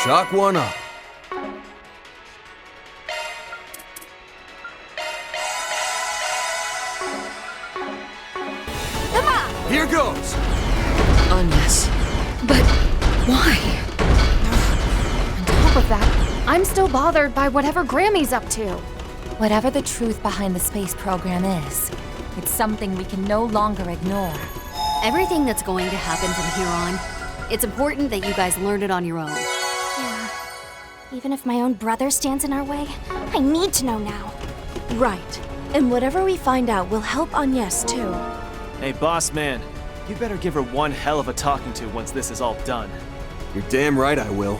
Chalk one up. Here goes! NIS. But why? On top of that, I'm still bothered by whatever Grammy's up to. Whatever the truth behind the space program is, it's something we can no longer ignore. Everything that's going to happen from here on, it's important that you guys learn it on your own. Yeah. Even if my own brother stands in our way, I need to know now. Right. And whatever we find out will help Agnes too. Hey, boss man, you better give her one hell of a talking to once this is all done. You're damn right I will.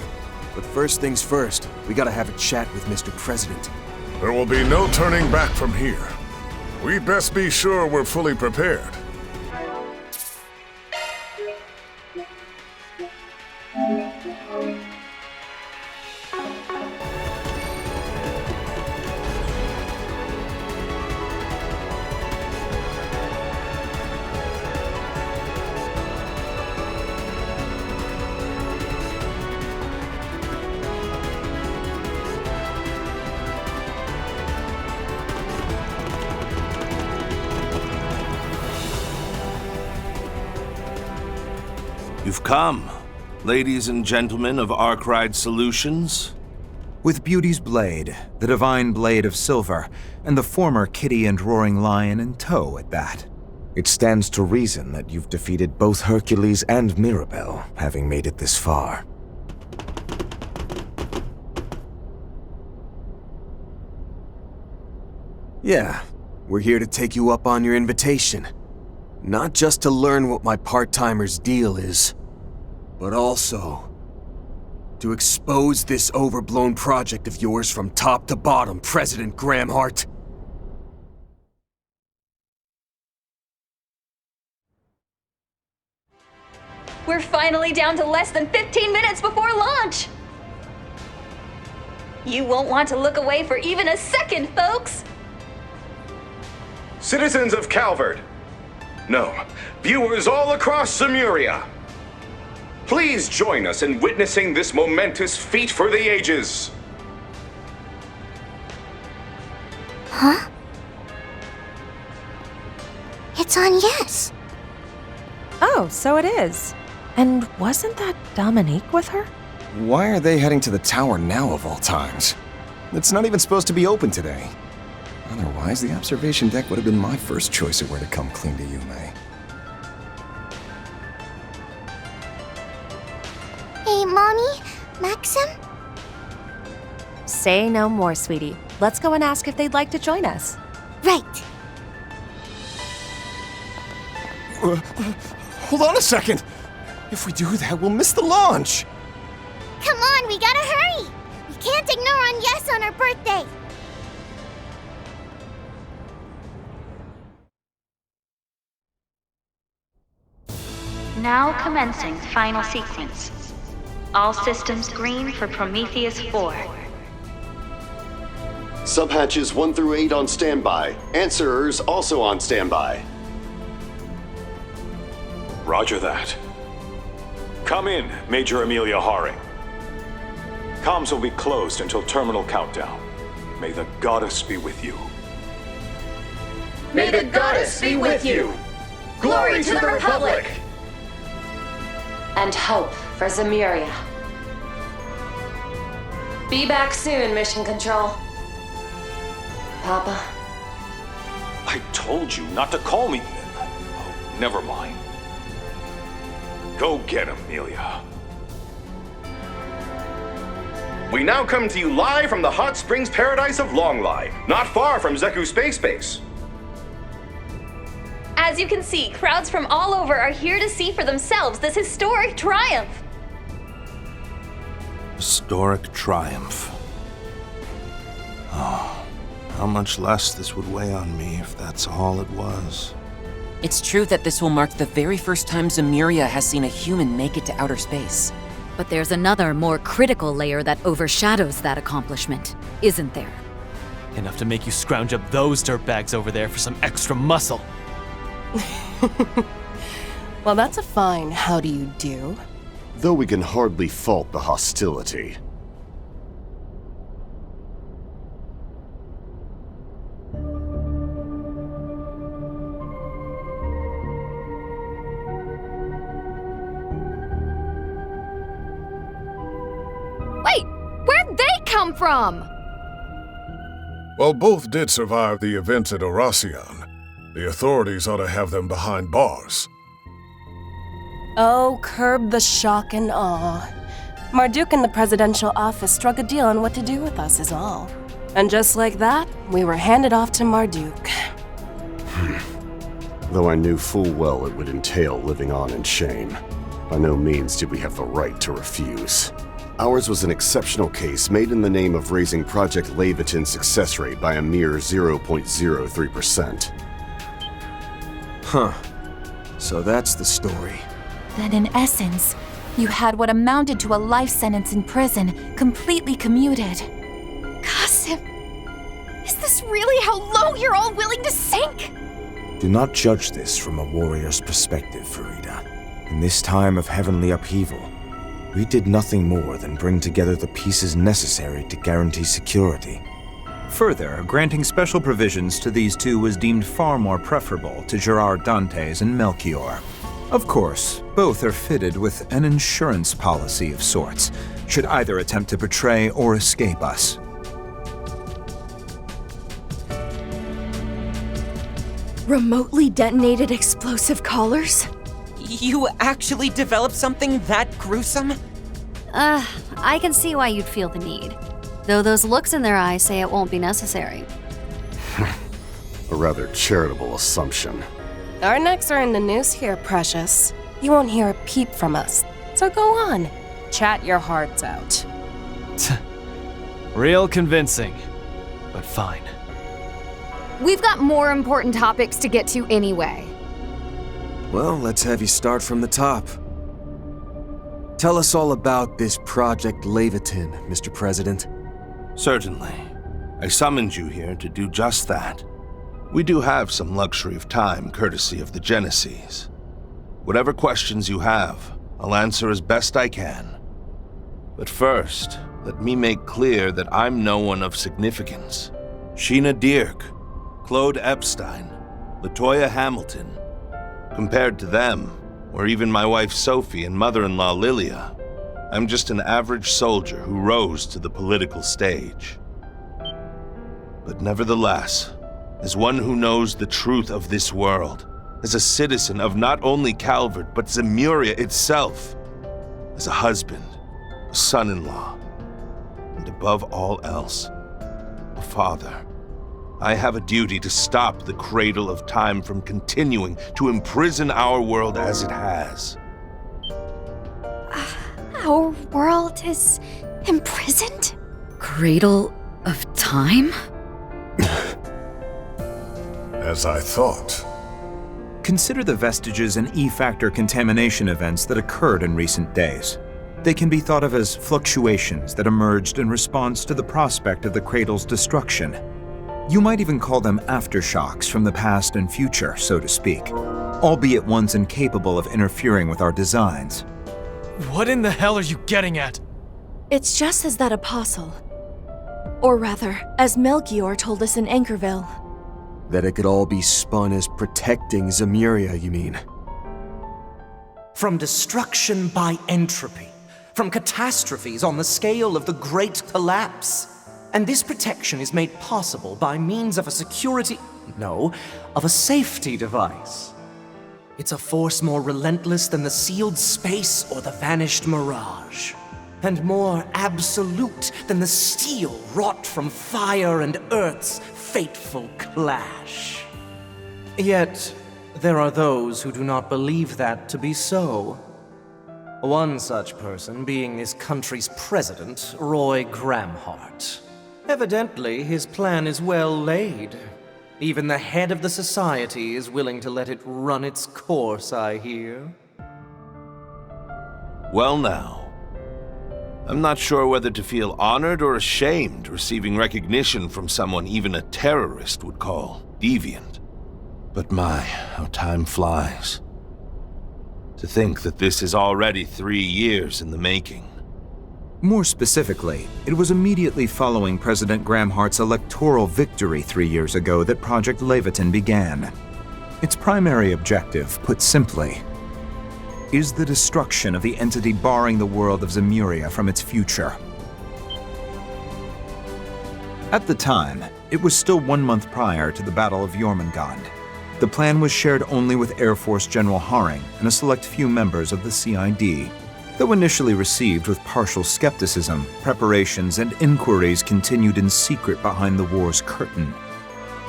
But first things first, we gotta have a chat with Mr. President. There will be no turning back from here. We'd best be sure we're fully prepared. You've come, ladies and gentlemen of Arkwright Solutions. With Beauty's blade, the divine blade of silver, and the former Kitty and Roaring Lion in tow at that. It stands to reason that you've defeated both Hercules and Mirabelle, having made it this far. Yeah, we're here to take you up on your invitation. Not just to learn what my part-timer's deal is, but also to expose this overblown project of yours from top to bottom, President Gramhart. We're finally down to less than 15 minutes before launch! You won't want to look away for even a second, folks! Citizens of Calvert, no, viewers all across Zemuria, please join us in witnessing this momentous feat for the ages. Huh? It's Agnes. Oh, so it is. And wasn't that Dominique with her? Why are they heading to the tower now of all times? It's not even supposed to be open today. Otherwise, the observation deck would have been my first choice of where to come clean to Yume. Hey, Mommy? Maxim? Say no more, sweetie. Let's go and ask if they'd like to join us. Right. Hold on a second! If we do that, we'll miss the launch! Come on, we gotta hurry! We can't ignore Agnes on her birthday! Now commencing final sequence. All systems green for Prometheus 4. Subhatches 1 through 8 on standby. Answerers also on standby. Roger that. Come in, Major Amelia Haring. Comms will be closed until terminal countdown. May the goddess be with you. May the goddess be with you! Glory to the Republic! And hope for Zemuria. Be back soon, Mission Control. Papa? I told you not to call me. Oh, never mind. Go get him, Amelia. We now come to you live from the hot springs paradise of Longlai, not far from Zeku Space Base. As you can see, crowds from all over are here to see for themselves this historic triumph. Historic triumph. Oh, how much less this would weigh on me if that's all it was. It's true that this will mark the very first time Zemuria has seen a human make it to outer space. But there's another, more critical layer that overshadows that accomplishment, isn't there? Enough to make you scrounge up those dirtbags over there for some extra muscle. Well, that's a fine how do you do. though we can hardly fault the hostility. Wait, where'd they come from? Well, both did survive the events at Oracion. The authorities ought to have them behind bars. Oh, curb the shock and awe. Marduk and the presidential office struck a deal on what to do with us is all. And just like that, we were handed off to Marduk. Though I knew full well it would entail living on in shame, by no means did we have the right to refuse. Ours was an exceptional case made in the name of raising Project LAEGJARN'S success rate by a mere 0.03%. Huh. So that's the story. Then in essence, you had what amounted to a life sentence in prison, completely commuted. Qasim, is this really how low you're all willing to sink? Do not judge this from a warrior's perspective, Farida. In this time of heavenly upheaval, we did nothing more than bring together the pieces necessary to guarantee security. Further, granting special provisions to these two was deemed far more preferable to Gerard Dantes and Melchior. Of course, both are fitted with an insurance policy of sorts, should either attempt to betray or escape us. Remotely detonated explosive collars? You actually developed something that gruesome? I can see why you'd feel the need. Though those looks in their eyes say it won't be necessary. A rather charitable assumption. Our necks are in the noose here, Precious. You won't hear a peep from us. So go on. Chat your hearts out. Real convincing, but fine. We've got more important topics to get to anyway. Well, let's have you start from the top. Tell us all about this Project LAEGJARN, Mr. President. Certainly. I summoned you here to do just that. We do have some luxury of time, courtesy of the Genesis. Whatever questions you have, I'll answer as best I can. But first, let me make clear that I'm no one of significance. Sheena Dirk, Claude Epstein, LaToya Hamilton. Compared to them, or even my wife Sophie and mother-in-law Lilia, I'm just an average soldier who rose to the political stage. But nevertheless, as one who knows the truth of this world, as a citizen of not only Calvert, but Zemuria itself, as a husband, a son-in-law, and above all else, a father, I have a duty to stop the cradle of time from continuing to imprison our world as it has. Our world is imprisoned? Cradle of time? As I thought. Consider the vestiges and E-factor contamination events that occurred in recent days. They can be thought of as fluctuations that emerged in response to the prospect of the cradle's destruction. You might even call them aftershocks from the past and future, so to speak, albeit ones incapable of interfering with our designs. What in the hell are you getting at? It's just as that apostle. Or rather, as Melchior told us in Anchorville. That it could all be spun as protecting Zemuria, you mean? From destruction by entropy, from catastrophes on the scale of the Great Collapse. And this protection is made possible by means of a of a safety device. It's a force more relentless than the sealed space or the vanished mirage, and more absolute than the steel wrought from fire and earth's fateful clash. Yet, there are those who do not believe that to be so. One such person being this country's president, Roy Gramhart. Evidently, his plan is well laid. Even the head of the society is willing to let it run its course, I hear. Well now, I'm not sure whether to feel honored or ashamed receiving recognition from someone even a terrorist would call deviant. But my, how time flies. To think that this is already 3 years in the making. More specifically, it was immediately following President Gramhart's electoral victory 3 years ago that Project Leviathan began. Its primary objective, put simply, is the destruction of the entity barring the world of Zemuria from its future. At the time, it was still 1 month prior to the Battle of Jormungand. The plan was shared only with Air Force General Haring and a select few members of the CID. Though initially received with partial skepticism, preparations and inquiries continued in secret behind the war's curtain.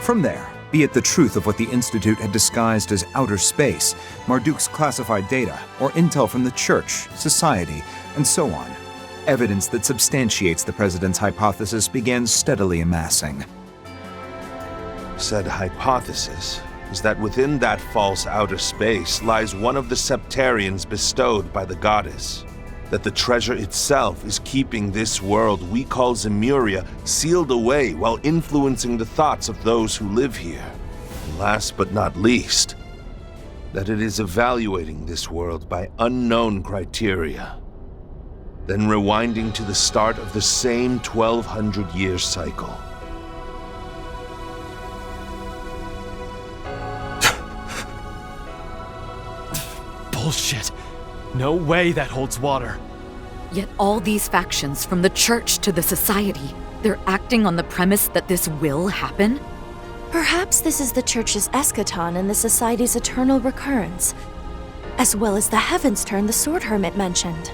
From there, be it the truth of what the Institute had disguised as outer space, Marduk's classified data, or intel from the Church, Society, and so on, evidence that substantiates the President's hypothesis began steadily amassing. Said hypothesis is that within that false outer space lies one of the septarians bestowed by the goddess. That the treasure itself is keeping this world we call Zemuria sealed away while influencing the thoughts of those who live here. And last but not least, that it is evaluating this world by unknown criteria. Then rewinding to the start of the same 1200-year cycle. Bullshit. No way that holds water. Yet all these factions, from the Church to the Society, they're acting on the premise that this will happen? Perhaps this is the Church's eschaton and the Society's eternal recurrence, as well as the Heaven's Turn the Sword Hermit mentioned.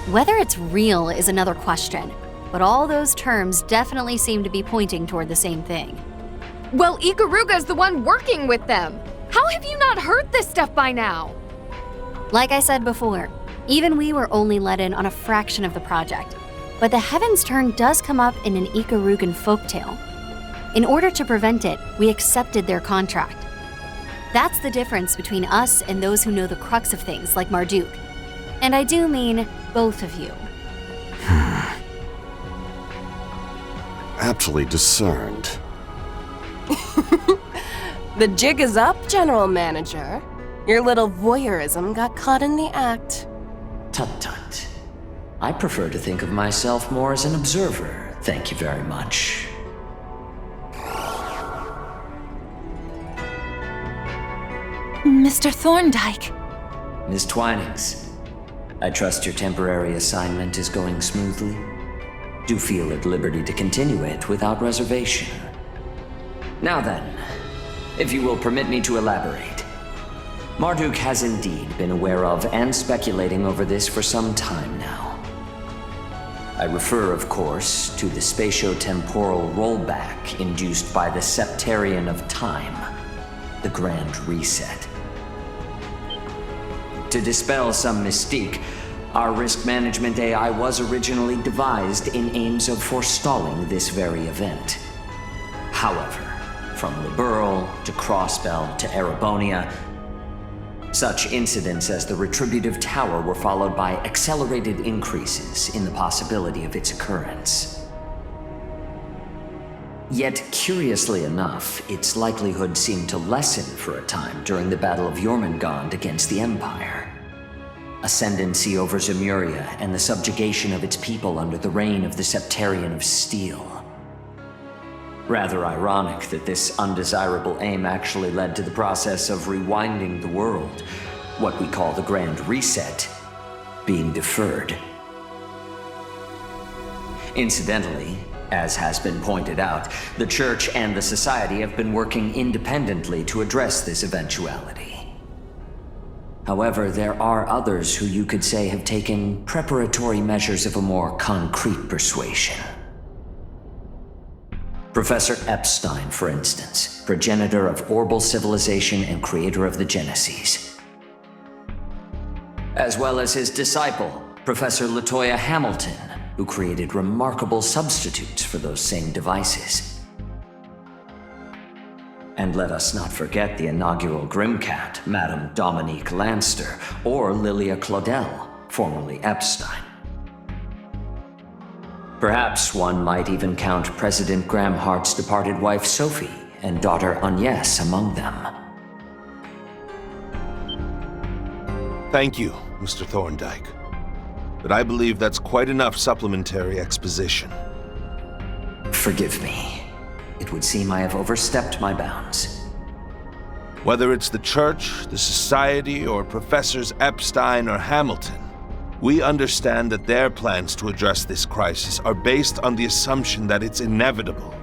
Whether it's real is another question, but all those terms definitely seem to be pointing toward the same thing. Well, Ikaruga's the one working with them. How have you not heard this stuff by now? Like I said before, even we were only let in on a fraction of the project, but the Heaven's Turn does come up in an Ikarugan folktale. In order to prevent it, we accepted their contract. That's the difference between us and those who know the crux of things like Marduk. And I do mean both of you. Aptly discerned. The jig is up, General Manager. Your little voyeurism got caught in the act. Tut-tut. I prefer to think of myself more as an observer, thank you very much. Mr. Thorndyke. Miss Twinings, I trust your temporary assignment is going smoothly. Do feel at liberty to continue it without reservation. Now then, if you will permit me to elaborate. Marduk has indeed been aware of and speculating over this for some time now. I refer, of course, to the spatio-temporal rollback induced by the Septarian of Time, the Grand Reset. To dispel some mystique, our risk management AI was originally devised in aims of forestalling this very event. However, from Liberl to Crossbell to Erebonia, such incidents as the Retributive Tower were followed by accelerated increases in the possibility of its occurrence. Yet, curiously enough, its likelihood seemed to lessen for a time during the Battle of Jormungand against the Empire. Ascendancy over Zemuria and the subjugation of its people under the reign of the Septarian of Steel. Rather ironic that this undesirable aim actually led to the process of rewinding the world, what we call the Grand Reset, being deferred. Incidentally, as has been pointed out, the Church and the Society have been working independently to address this eventuality. However, there are others who you could say have taken preparatory measures of a more concrete persuasion. Professor Epstein, for instance, progenitor of Orbal civilization and creator of the Genesis. As well as his disciple, Professor Latoya Hamilton, who created remarkable substitutes for those same devices. And let us not forget the inaugural Grimcat, Madame Dominique Lanster, or Lilia Claudel, formerly Epstein. Perhaps one might even count President Gramhart's departed wife Sophie and daughter Agnes among them. Thank you, Mr. Thorndyke. But I believe that's quite enough supplementary exposition. Forgive me. It would seem I have overstepped my bounds. Whether it's the Church, the Society, or Professors Epstein or Hamilton, we understand that their plans to address this crisis are based on the assumption that it's inevitable.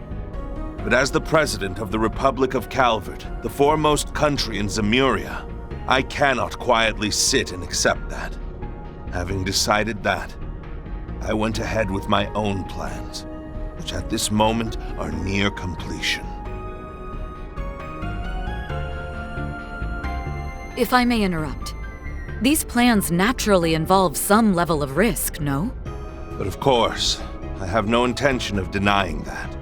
But as the President of the Republic of Calvert, the foremost country in Zemuria, I cannot quietly sit and accept that. Having decided that, I went ahead with my own plans, which at this moment are near completion. If I may interrupt, these plans naturally involve some level of risk, no? But of course, I have no intention of denying that.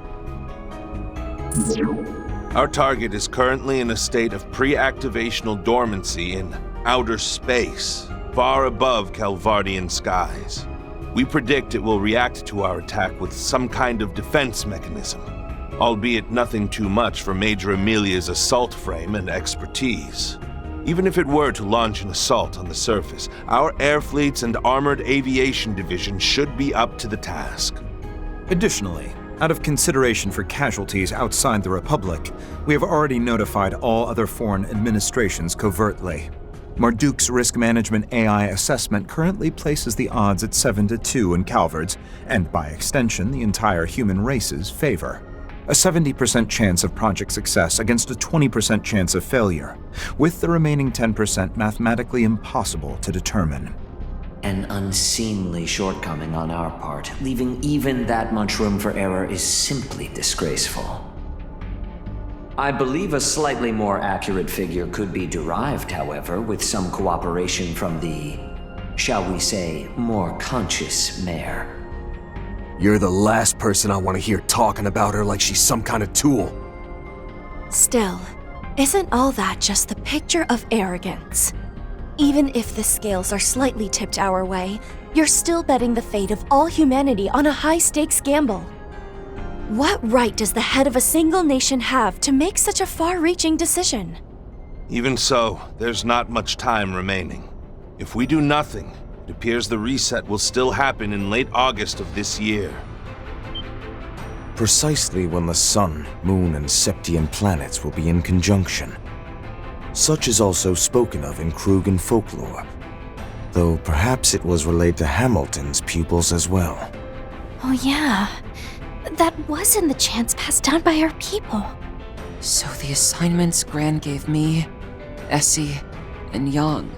Our target is currently in a state of pre-activational dormancy in outer space, far above Calvardian skies. We predict it will react to our attack with some kind of defense mechanism, albeit nothing too much for Major Amelia's assault frame and expertise. Even if it were to launch an assault on the surface, our air fleets and armored aviation division should be up to the task. Additionally, out of consideration for casualties outside the Republic, we have already notified all other foreign administrations covertly. Marduk's risk management AI assessment currently places the odds at 7-2 in Calvert's, and by extension, the entire human race's favor. A 70% chance of project success against a 20% chance of failure, with the remaining 10% mathematically impossible to determine. An unseemly shortcoming on our part, leaving even that much room for error is simply disgraceful. I believe a slightly more accurate figure could be derived, however, with some cooperation from the, shall we say, more conscious mayor. You're the last person I want to hear talking about her like she's some kind of tool. Still, isn't all that just the picture of arrogance? Even if the scales are slightly tipped our way, you're still betting the fate of all humanity on a high-stakes gamble. What right does the head of a single nation have to make such a far-reaching decision? Even so, there's not much time remaining. If we do nothing, it appears the reset will still happen in late August of this year. Precisely when the Sun, Moon, and Septian planets will be in conjunction. Such is also spoken of in Krugan folklore, though perhaps it was relayed to Hamilton's pupils as well. Oh yeah, that was in the chants passed down by our people. So the assignments Gran gave me, Essie, and Yang,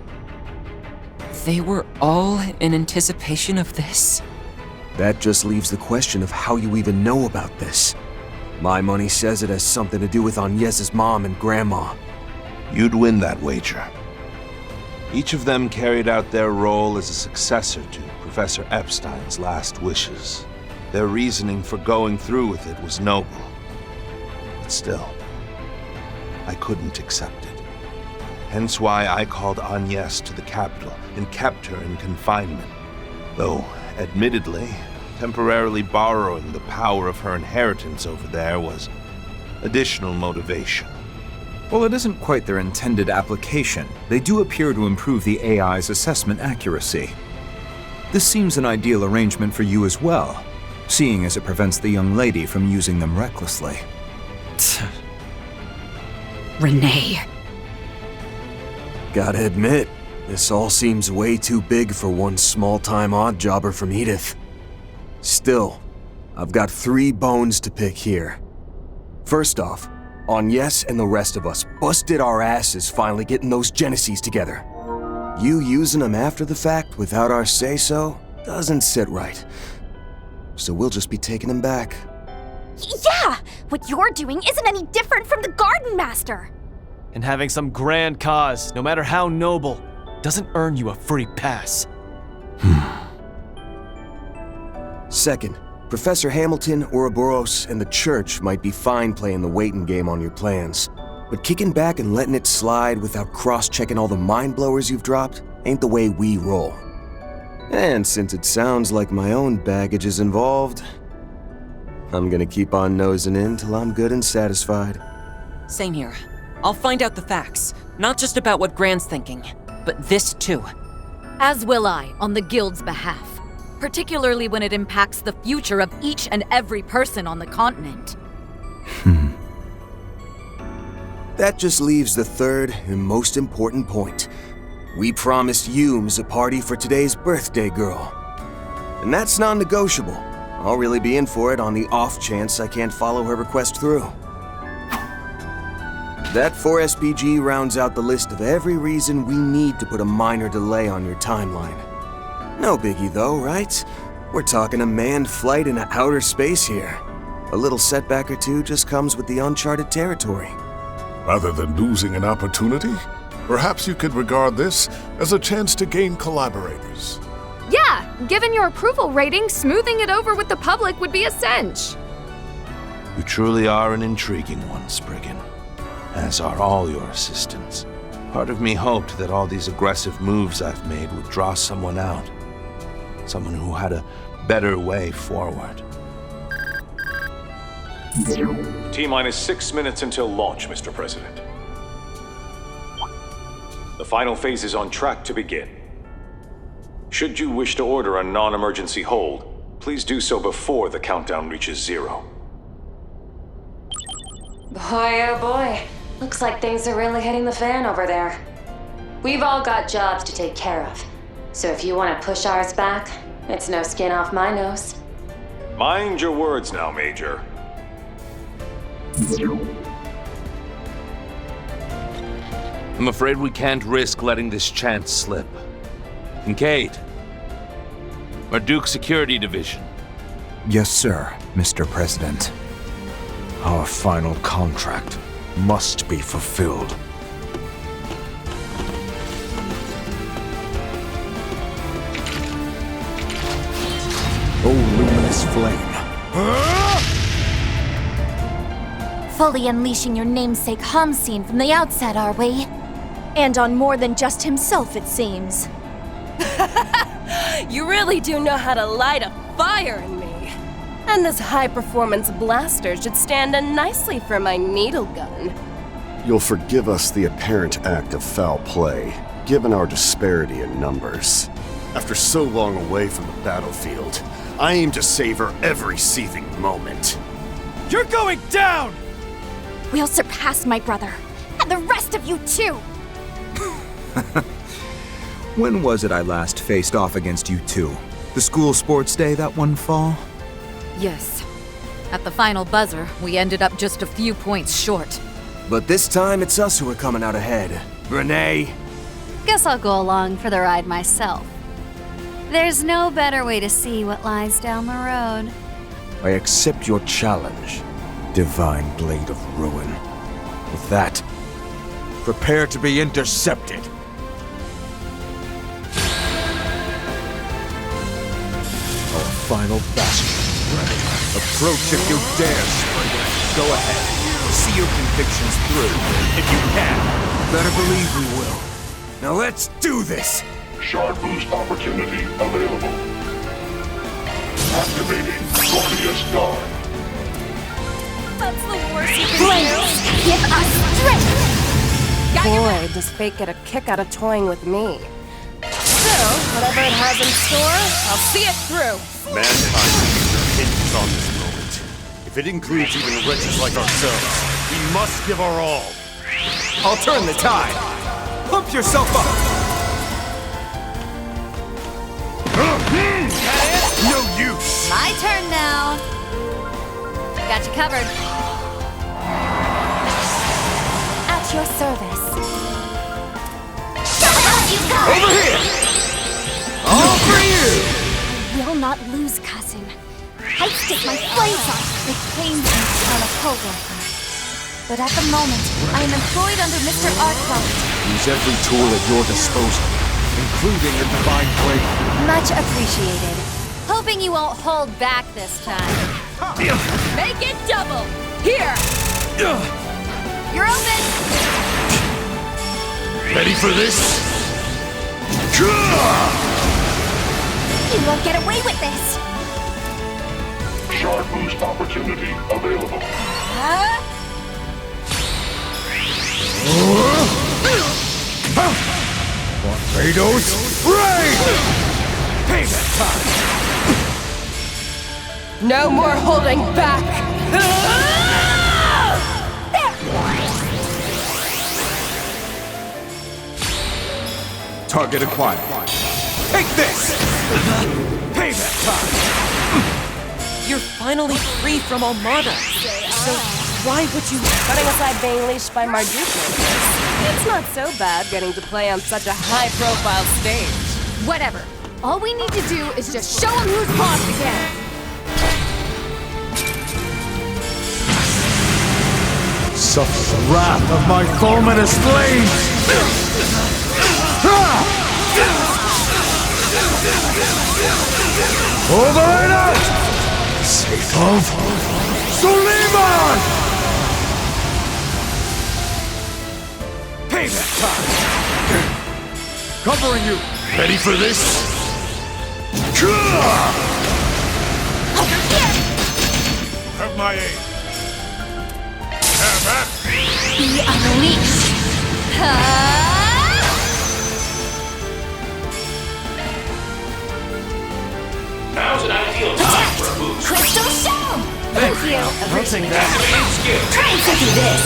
they were all in anticipation of this? That just leaves the question of how you even know about this. My money says it has something to do with Agnes's mom and grandma. You'd win that wager. Each of them carried out their role as a successor to Professor Epstein's last wishes. Their reasoning for going through with it was noble. But still, I couldn't accept it. Hence why I called Agnes to the capital and kept her in confinement. Though, admittedly, temporarily borrowing the power of her inheritance over there was additional motivation. While it isn't quite their intended application, they do appear to improve the AI's assessment accuracy. This seems an ideal arrangement for you as well, seeing as it prevents the young lady from using them recklessly. Renee. Gotta admit, this all seems way too big for one small-time odd jobber from Edith. Still, I've got 3 bones to pick here. First off, Agnes and the rest of us busted our asses finally getting those Genesis together. You using them after the fact without our say-so doesn't sit right. So we'll just be taking them back. Yeah! What you're doing isn't any different from the Garden Master! And having some grand cause, no matter how noble, doesn't earn you a free pass. Second, Professor Hamilton, Ouroboros, and the Church might be fine playing the waiting game on your plans. But kicking back and letting it slide without cross-checking all the mind-blowers you've dropped ain't the way we roll. And since it sounds like my own baggage is involved, I'm gonna keep on nosing in till I'm good and satisfied. Same here. I'll find out the facts, not just about what Gran's thinking. but this too. As will I, on the Guild's behalf. Particularly when it impacts the future of each and every person on the continent. That just leaves the third and most important point. We promised Humes a party for today's birthday girl. And that's non-negotiable. I'll really be in for it on the off chance I can't follow her request through. That 4SPG rounds out the list of every reason we need to put a minor delay on your timeline. No biggie though, right? We're talking a manned flight into outer space here. A little setback or two just comes with the uncharted territory. Rather than losing an opportunity, perhaps you could regard this as a chance to gain collaborators. Yeah, given your approval rating, smoothing it over with the public would be a cinch. You truly are an intriguing one, Spriggan. As are all your assistants. Part of me hoped that all these aggressive moves I've made would draw someone out. Someone who had a better way forward. T-minus 6 minutes until launch, Mr. President. The final phase is on track to begin. Should you wish to order a non-emergency hold, please do so before the countdown reaches 0. Boy, oh boy. Looks like things are really hitting the fan over there. We've all got jobs to take care of. So if you want to push ours back, it's no skin off my nose. Mind your words now, Major. I'm afraid we can't risk letting this chance slip. Kincaid. Marduk Security Division. Yes, sir, Mr. President. Our final contract must be fulfilled. Oh, luminous flame. Fully unleashing your namesake Hamsin from the outset, are we? And on more than just himself, it seems. You really do know how to light a fire in me. And this high-performance blaster should stand in nicely for my needle gun. You'll forgive us the apparent act of foul play, given our disparity in numbers. After so long away from the battlefield, I aim to savor every seething moment. You're going down! We'll surpass my brother, and the rest of you too! When was it I last faced off against you two? The school sports day that one fall? Yes. At the final buzzer, we ended up just a few points short. But this time it's us who are coming out ahead. Renee? Guess I'll go along for the ride myself. There's no better way to see what lies down the road. I accept your challenge, Divine Blade of Ruin. With that, prepare to be intercepted. Our final bastion. Approach if you dare, Spriggan. Go ahead. See your convictions through, if you can. Better believe we will. Now let's do this! Shard boost opportunity available. Activating Glorious Guard. That's the worst you Blaze, give us strength! Boy, does Fate get a kick out of toying with me. Still, whatever it has in store, I'll see it through. Mankind's future hinges on this moment. If it includes even wretches like ourselves, we must give our all. I'll turn the tide! Pump yourself up! No use! My turn now. Got you covered. At your service. Over here! All for you! I will not lose, cousin. I stick my flames on. It pains me to turn a co-worker. But at the moment, I am employed under Mr. Arkwright. Use every tool at your disposal, including the Divine Blade. Much appreciated. Hoping you won't hold back this time. Make it double! Here! You're open! Ready for this? You won't get away with this! Shard boost opportunity available. Want Kratos, rain! Payback time! No more holding back! Target acquired. Take this! Payback time! You're finally free from Armada. So why would you... Putting aside being leashed by Marduk, it's not so bad getting to play on such a high-profile stage. Whatever. All we need to do is just show him who's boss again. Suffer the wrath of my fulminous flames! Over and out! Sake of Suleiman! Payback time! Covering you! Ready for this? Have my aid. Have that! Be unleashed! Now's an ideal time for a boost. Crystal Show! Thank you. I'll take that. Try and do this!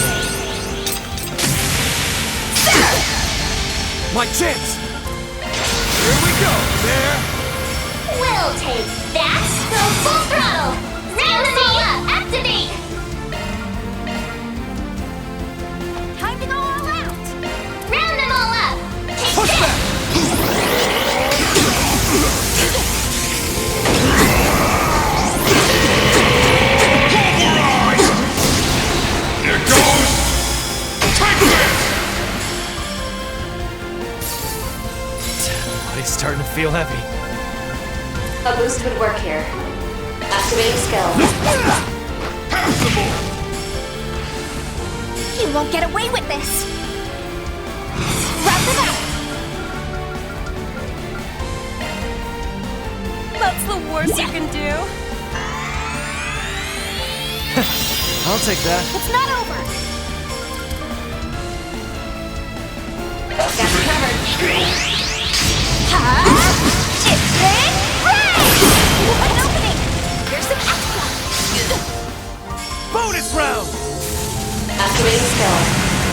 My chance! Here we go! There! We'll take that! Go full throttle! Round them all up! Activate! Time to go all out! Round them all up! Take Push this! back! Here goes! Take this! Body's starting to feel heavy. A boost would work here. Activating skill. You won't get away with this! Round them out! That's the worst you can do. I'll take that. It's not over! Got you covered. It's big ray! An opening! Here's some extra! Bonus round! Activating skill.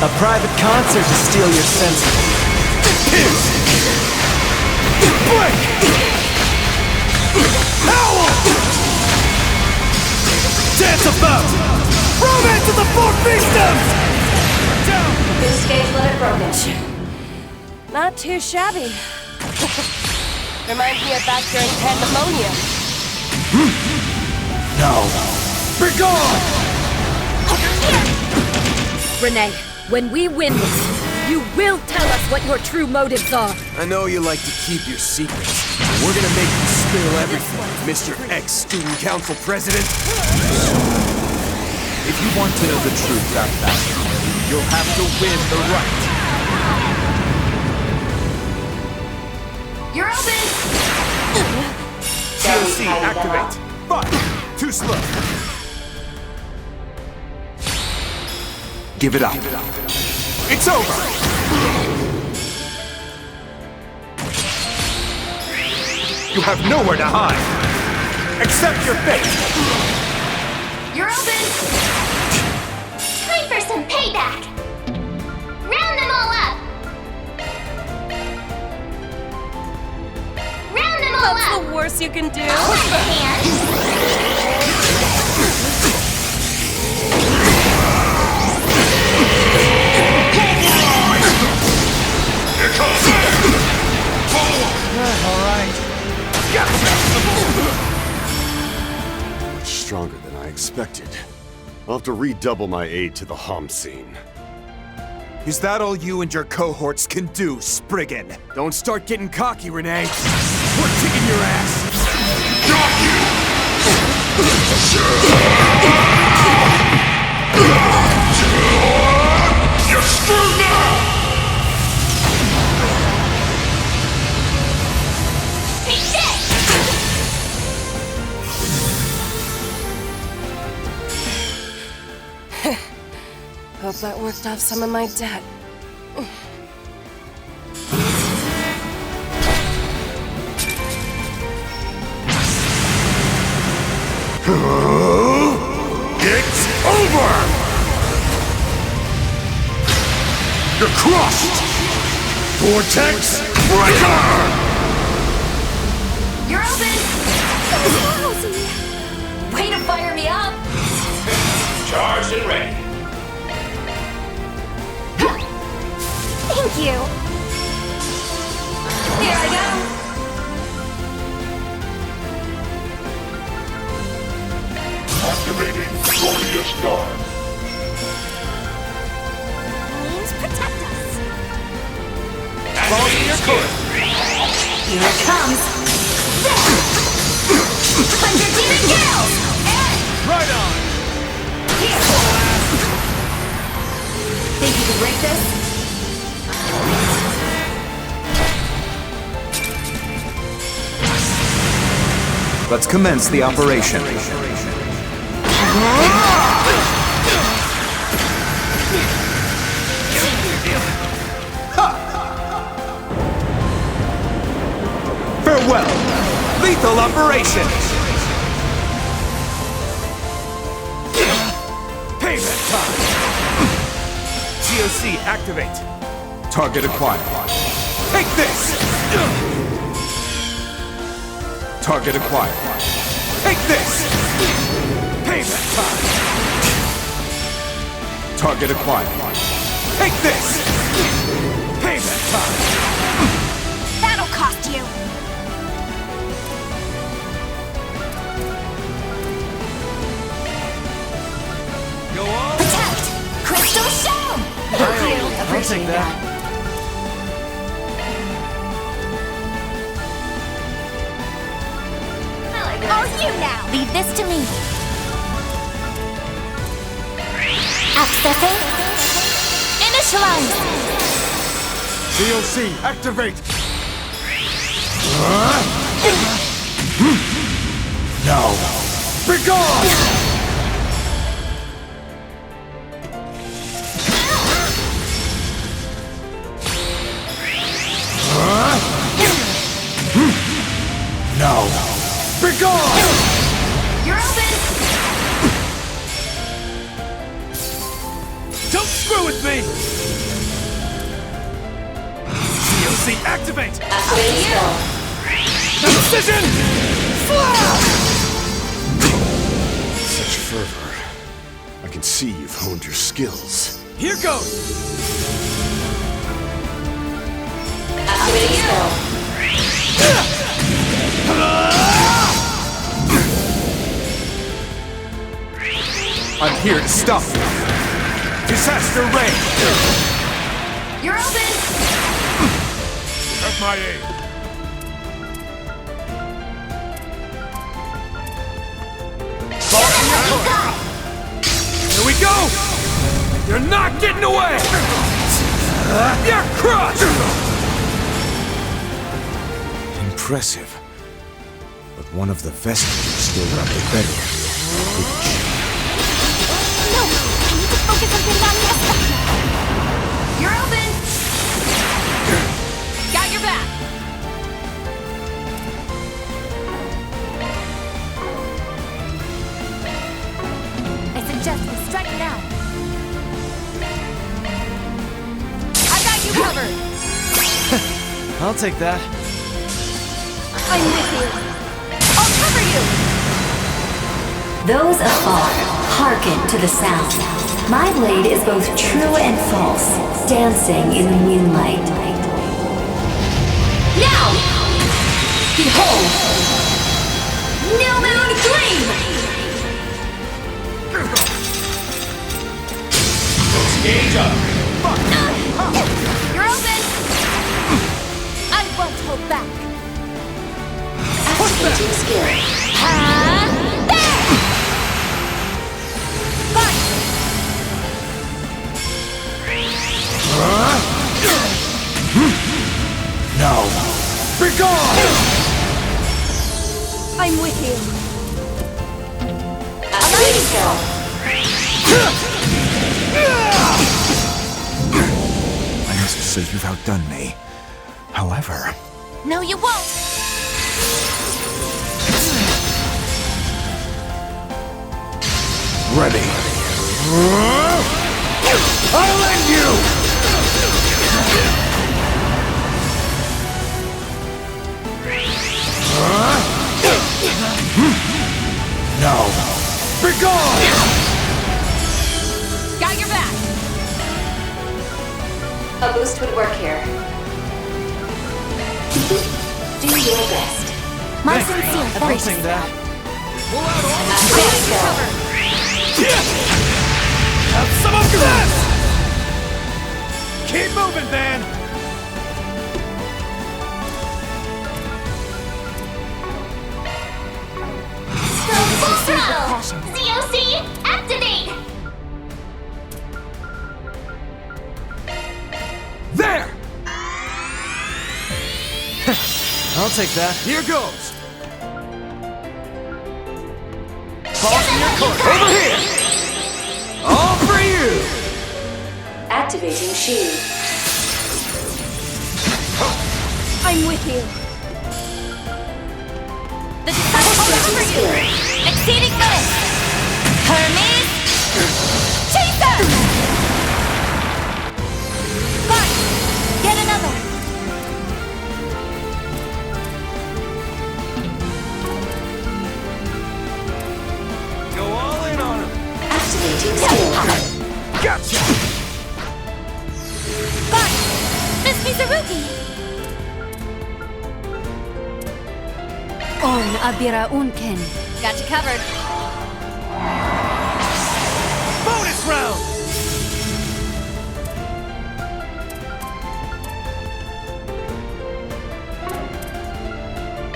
A private concert to steal your senses. Break! Owl! Dance about! Romance of the Four Fiefdoms! Down! Boost gauge limit broken. Not too shabby. Reminds me of back during pandemonium. Now, be gone! Renee, when we win this, you will tell us what your true motives are. I know you like to keep your secrets. We're gonna make you spill everything, Mr. Ex-Student Council President. If you want to know the truth about that, you'll have to win the right. You're open! COC activate. But too slow. Give it up. It's over. You have nowhere to hide. Accept your fate. You're open! Time for some payback! Round them all up! Round them all That's up! the worst you can do. Lend a hand! Here comes it! Forward! All right. Much stronger than I expected. I'll have to redouble my aid to the hum scene. Is that all you and your cohorts can do, Spriggan? Don't start getting cocky, Renee. We're kicking your ass. Got you! You're screwed now! Take this! Hope that worked off some of my debt. It's over! You're crushed! Vortex Breaker! You're open! Way to fire me up! Charged and ready. Thank you! Here I go! Activating Glorious Guard. Please protect us! Follow your course. Here it comes! 100 demon gales! And Right on. here! Think you can break this? Let's commence the operation. Farewell! Lethal operation! Payback time! GOC activate! Target acquired. Take this! Target acquired. Take this! Payback time! Target acquired. Take this! Payback time! That'll cost you! Go on! Protect! Crystal Show! Thank you. Appreciate that. Oh, you now! Leave this to me. Accessing. Initialize. GOC activate! No! Be gone! No! Be gone! You're open! Don't screw with me! GOC activate! Precision! Flash! Such fervor. I can see you've honed your skills. Here goes! I'm here to stop you. Disaster ray! You're open! Have my aid. Here we go! You're not getting away! You're crushed! Impressive. But one of the vestiges still got the better of you. No! I need to focus on getting on this one! You're open! Got your back! I suggest we strike now. I got you covered! I'll take that. I'm with you. I'll cover you! Those afar, hearken to the sound. My blade is both true and false, dancing in the moonlight. Now! Behold! New Moon Gleam! Gauge up. You're open! I won't hold back. Activating skill. There! No! Be gone! I'm with you. Activating skill. I must say you've outdone me. However, No, you won't! Ready. I'll end you! No. Be gone! Got your back! A boost would work here. Do your best. My sincere thanks. that. Have some of this! Keep moving, man! Full throttle! COC, activate! There! I'll take that. Here goes! Boss in your court! Over here! All for you! Activating shield. I'm with you. The disciple for you! Exceeding limits! Hermes! Chaser! Guard! Get another! Go all in on him! Activating skill. Gotcha! Guard! Miss Mizuruki! On Abira Unken. Got you covered. Bonus round!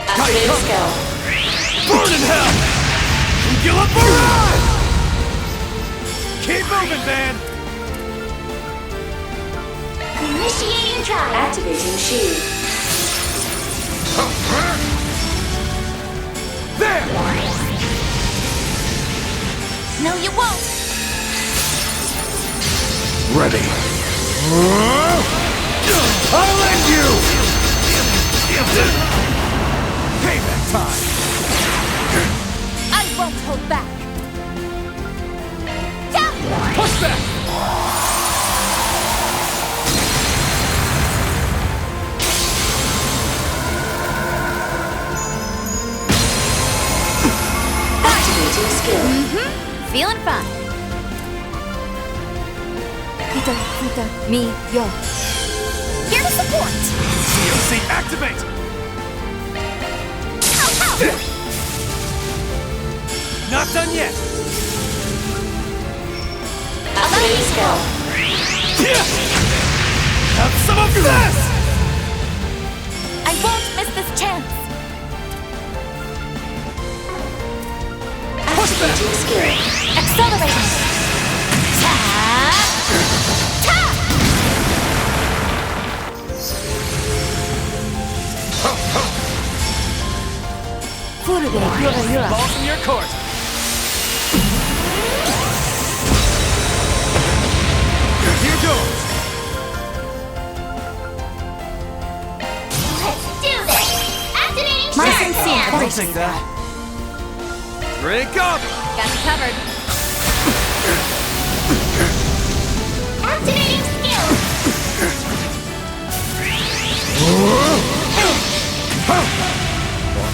Activating skill. Burn in hell! Get up around! Keep moving, man! Initiating drive! Activating shield. There! No, you won't! Ready. I'll end you! Payback time! I won't hold back! Down! Push back! Activating skill. Feeling fine. Ita, Futa, Mi, Yo. Here to support! COC activate! Ow, ow! Not done yet! Activating skill. Have some of this! I won't miss this chance! Activating skill. Accelerating! Ta! Ta! Furuge, Yura, Yura. Balls in your court! Here goes! Let's do this! Activating My charge sincere hand! I'll take that. Break up! Got you covered. Activating skill!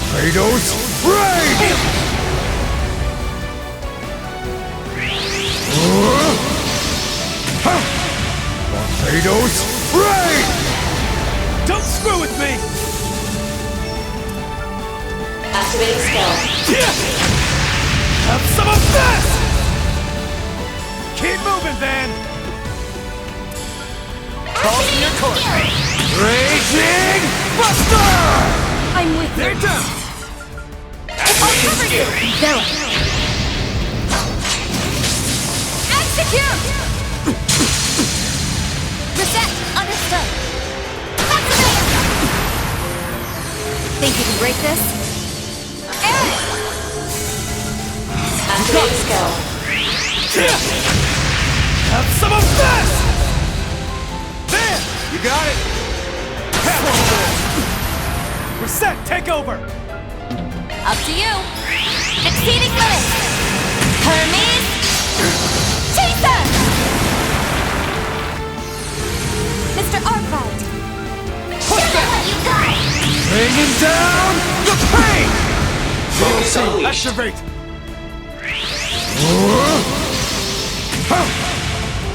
Kratos, raid! Kratos, raid! Don't screw with me! Activating skill. Have some of this! Keep moving, Van! Balls in your court! Raging Buster! I'm with They're you. down! Activating skill! Develop. Execute! Reset! Understood! Activate! Think you can break this? Activating skill. Have some of this! There! You got it! Reset! Take over! Up to you. Exceeding limits. Hermes! Bringing down the pain! Activate!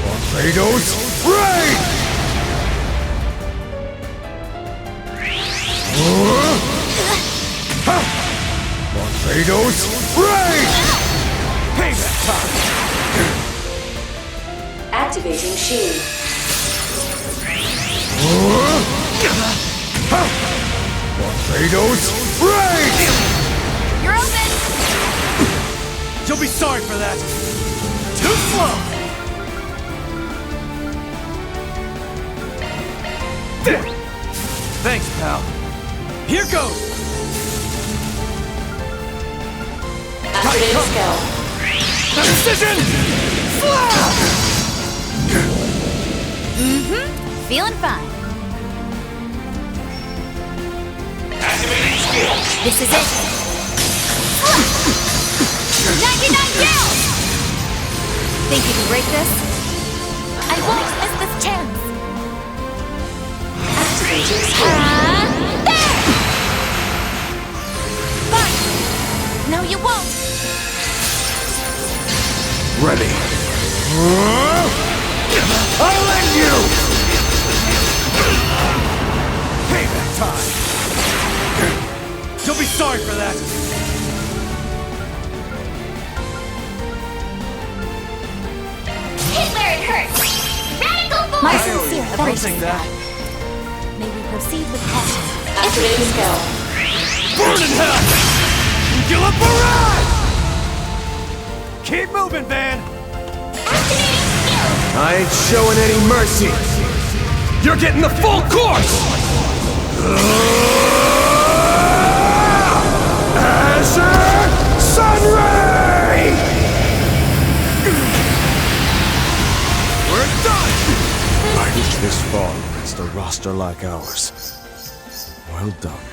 Torpedoes, rain! Torpedoes, rain! Payback time! Activating shield. Torpedoes, rain! You're open! You'll be sorry for that! Too slow! Thanks, pal. Here goes! Activating skill. Precision! Feeling fine. Activating skill. This is it. 99 kills! Think you can break this? I won't miss this chance. Activating skill. There! Fine. No, you won't. Ready. I'll end you! Payback time! You'll be sorry for that! Hit where it hurts! Radical force! My sincere appreciation. May we proceed with caution. Activating skill. Burn in hell! Angular barrage! Keep moving, Van! Activating skill! I ain't showing any mercy. You're getting the full course! Azure Sunray! We're done! I reached this far against a roster like ours. Well done.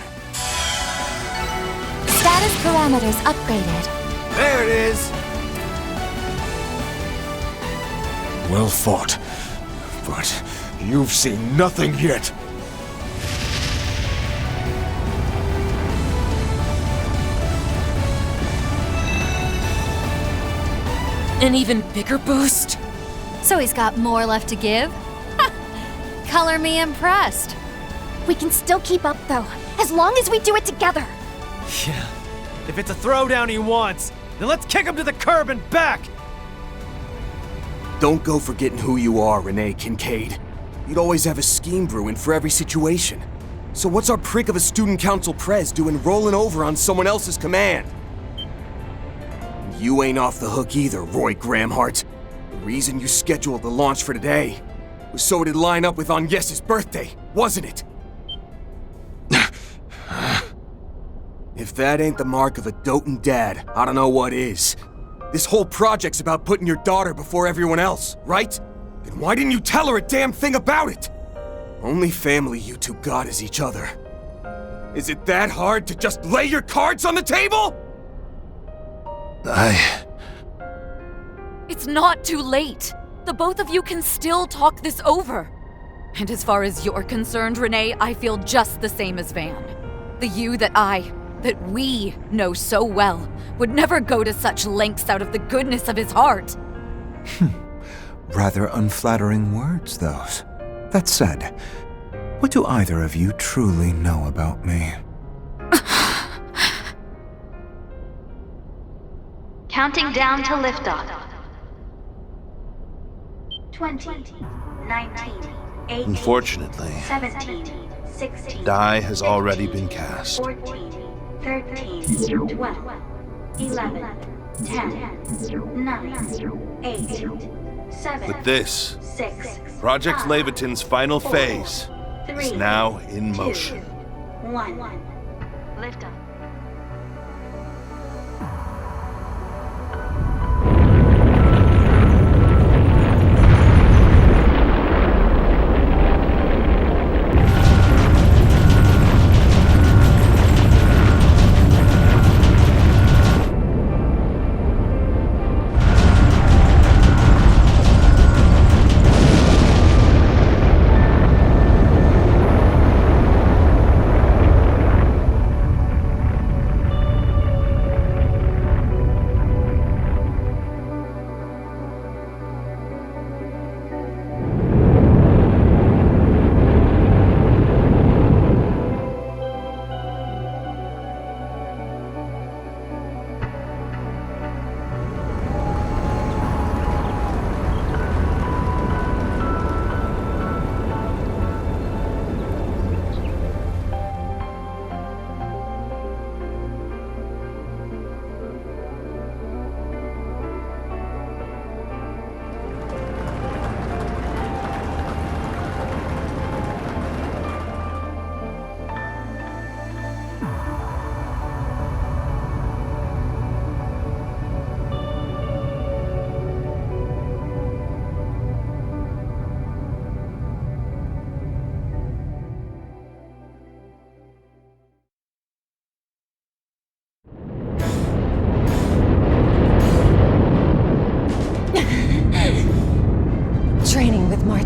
Status parameters upgraded. There it is! Well fought. But you've seen nothing yet. An even bigger boost? So he's got more left to give? Color me impressed. We can still keep up, though, as long as we do it together. Yeah. If it's a throwdown he wants, then let's kick him to the curb and back! Don't go forgetting who you are, Renee Kincaid. You'd always have a scheme brewing for every situation. So what's our prick of a student council prez doing rolling over on someone else's command? You ain't off the hook either, Roy Gramhart. The reason you scheduled the launch for today was so it'd line up with Agnes's birthday, wasn't it? If that ain't the mark of a doting dad, I don't know what is. This whole project's about putting your daughter before everyone else, right? Then why didn't you tell her a damn thing about it? Only family you two got is each other. Is it that hard to just lay your cards on the table? It's not too late. The both of you can still talk this over. And as far as you're concerned, Renee, I feel just the same as Van. The you that we know so well would never go to such lengths out of the goodness of his heart. Rather unflattering words, those. That said, what do either of you truly know about me? Counting down to liftoff. 20, 19, 18, Unfortunately, 17, 16, die has already been cast. 14, 13, 12, 11, 10, 9, 8, 7, With this, 6, Project 5, Levitin's final 4, phase is 3, now in motion. 1. Liftoff.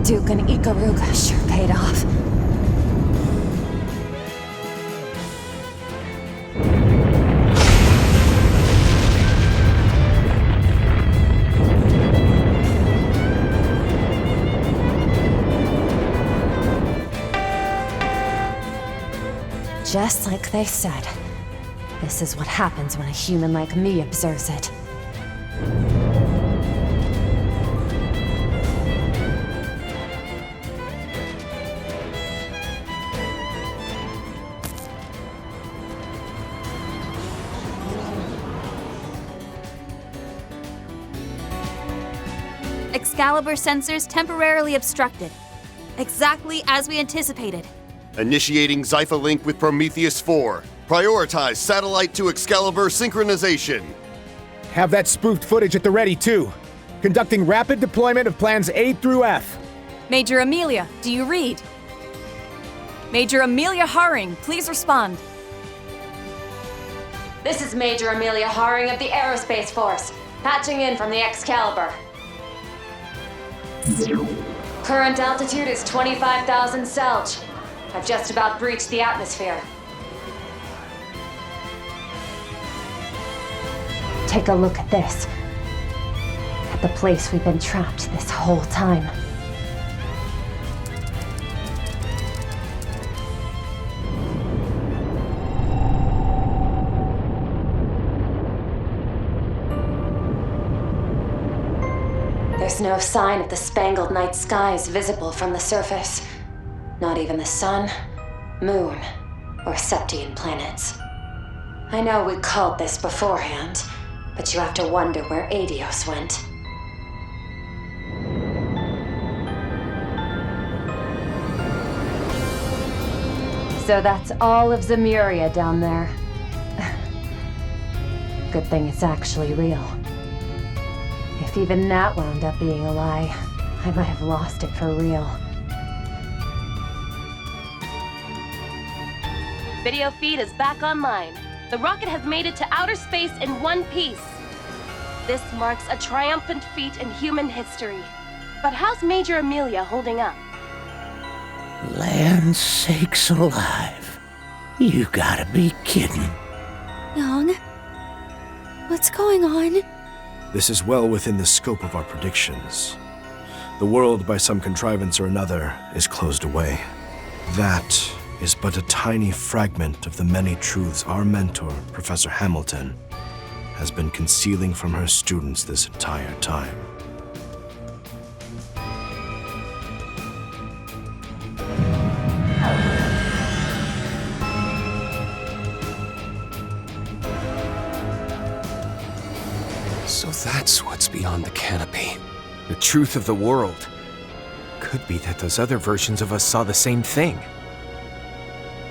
Duke and Ikaruga sure paid off. Just like they said, this is what happens when a human like me observes it. Excalibur sensors temporarily obstructed. Exactly as we anticipated. Initiating Zypha link with Prometheus 4. Prioritize satellite to Excalibur synchronization. Have that spoofed footage at the ready, too. Conducting rapid deployment of plans A through F. Major Amelia, do you read? Major Amelia Haring, please respond. This is Major Amelia Haring of the Aerospace Force, patching in from the Excalibur. Current altitude is 25,000 Selge. I've just about breached the atmosphere. Take a look at this. At the place we've been trapped this whole time. There's no sign of the spangled night skies visible from the surface. Not even the sun, moon, or Septian planets. I know we called this beforehand, but you have to wonder where Adios went. So that's all of Zemuria down there. Good thing it's actually real. If even that wound up being a lie, I might have lost it for real. Video feed is back online. The rocket has made it to outer space in one piece. This marks a triumphant feat in human history. But how's Major Amelia holding up? Land sakes alive. You gotta be kidding. Young? What's going on? This is well within the scope of our predictions. The world, by some contrivance or another, is closed away. That is but a tiny fragment of the many truths our mentor, Professor Hamilton, has been concealing from her students this entire time. So that's what's beyond the canopy. The truth of the world. Could be that those other versions of us saw the same thing.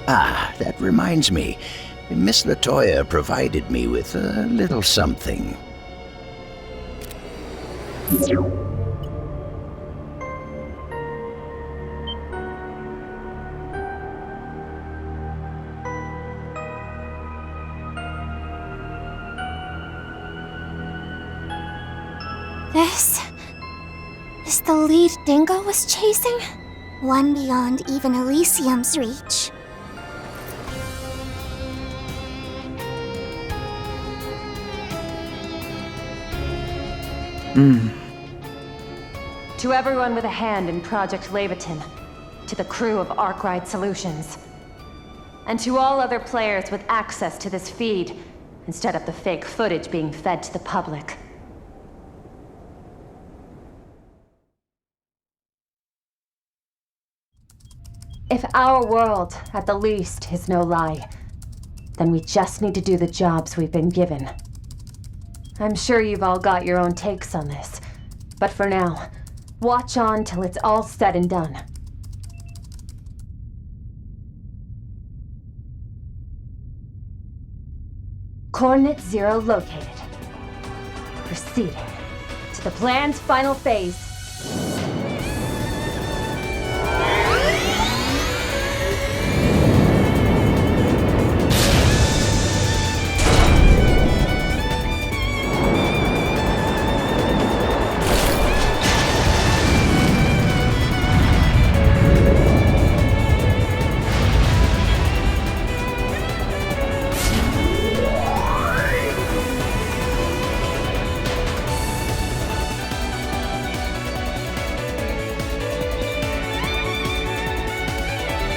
Ah, that reminds me. Miss Latoya provided me with a little something. This is the lead Dingo was chasing? One beyond even Elysium's reach. To everyone with a hand in Project Leviathan, to the crew of Arkwright Solutions, and to all other players with access to this feed, instead of the fake footage being fed to the public. If our world, at the least, is no lie, then we just need to do the jobs we've been given. I'm sure you've all got your own takes on this, but for now, watch on till it's all said and done. Coordinate 0 located. Proceeding to the plan's final phase.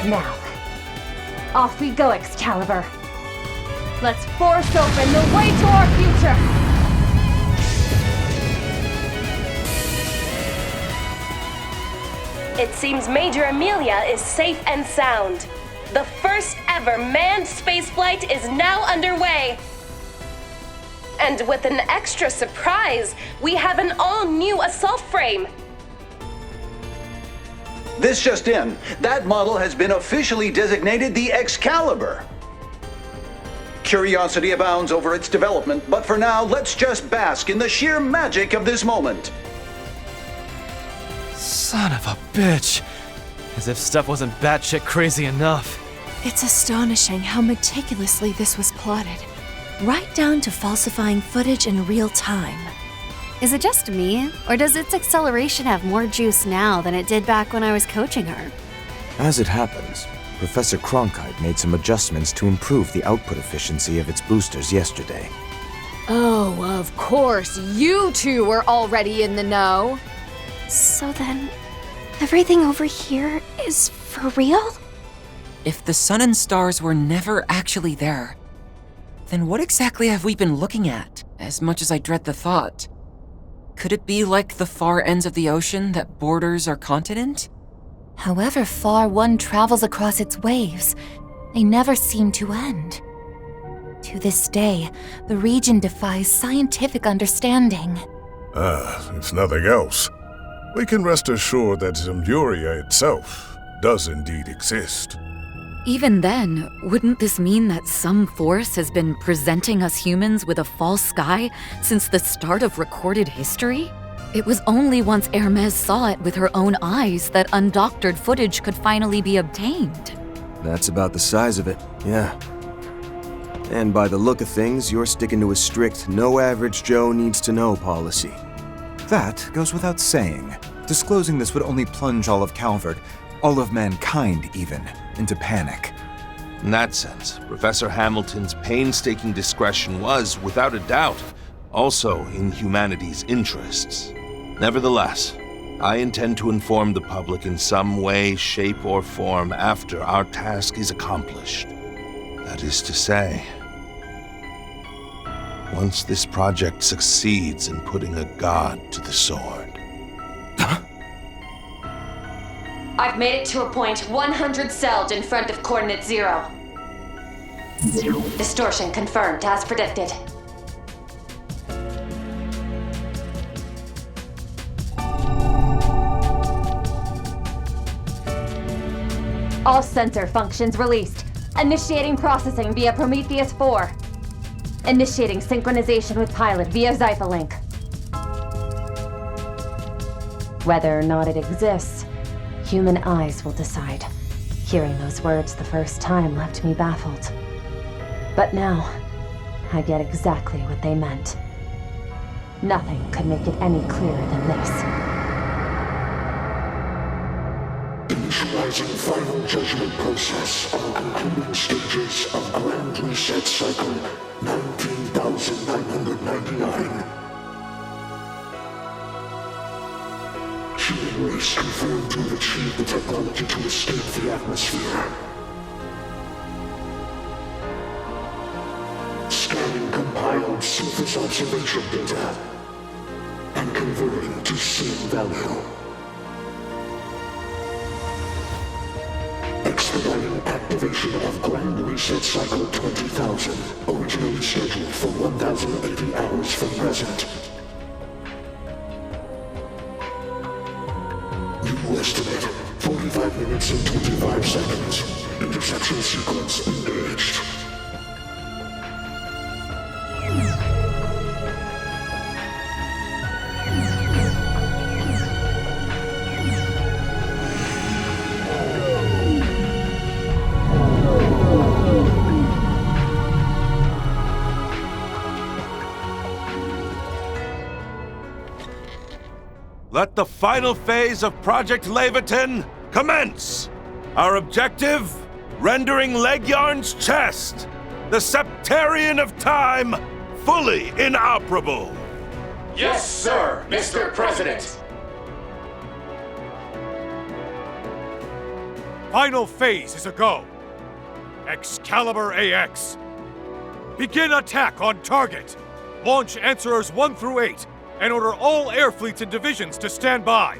Now, off we go, Excalibur. Let's force open the way to our future! It seems Major Amelia is safe and sound. The first ever manned spaceflight is now underway. And with an extra surprise, we have an all-new assault frame. This just in, that model has been officially designated the Excalibur. Curiosity abounds over its development, but for now, let's just bask in the sheer magic of this moment. Son of a bitch. As if stuff wasn't batshit crazy enough. It's astonishing how meticulously this was plotted, right down to falsifying footage in real time. Is it just me, or does its acceleration have more juice now than it did back when I was coaching her? As it happens, Professor Cronkite made some adjustments to improve the output efficiency of its boosters yesterday. Oh, of course, you two were already in the know. So then, everything over here is for real? If the sun and stars were never actually there, then what exactly have we been looking at, as much as I dread the thought? Could it be like the far ends of the ocean that borders our continent? However far one travels across its waves, they never seem to end. To this day, the region defies scientific understanding. If nothing else, we can rest assured that Zemburia itself does indeed exist. Even then, wouldn't this mean that some force has been presenting us humans with a false sky since the start of recorded history? It was only once Hermes saw it with her own eyes that undoctored footage could finally be obtained. That's about the size of it, yeah. And by the look of things, you're sticking to a strict no average Joe needs to know policy. That goes without saying. Disclosing this would only plunge all of Calvert, all of mankind even, into panic. In that sense, Professor Hamilton's painstaking discretion was, without a doubt, also in humanity's interests. Nevertheless, I intend to inform the public in some way, shape, or form after our task is accomplished. That is to say, once this project succeeds in putting a god to the sword. I've made it to a point 100 celled in front of coordinate 0. Distortion confirmed as predicted. All sensor functions released. Initiating processing via Prometheus 4. Initiating synchronization with pilot via Zyphalink. Whether or not it exists, human eyes will decide. Hearing those words the first time left me baffled. But now, I get exactly what they meant. Nothing could make it any clearer than this. Initializing final judgment process on concluding stages of Grand Reset Cycle 19,999. Human race confirmed to have achieved the technology to escape the atmosphere. Scanning compiled surface observation data and converting to scene value. Expediting activation of Grand Reset Cycle 20,000, originally scheduled for 1,080 hours from present. New estimate, 45 minutes and 25 seconds. Interception sequence engaged. Let the final phase of Project Leviathan commence! Our objective? Rendering LAEGJARN'S chest, the Septarian of Time, fully inoperable! Yes, sir, Mr. President! Final phase is a go. Excalibur AX. Begin attack on target. Launch Answerers 1 through 8 and order all air fleets and divisions to stand by.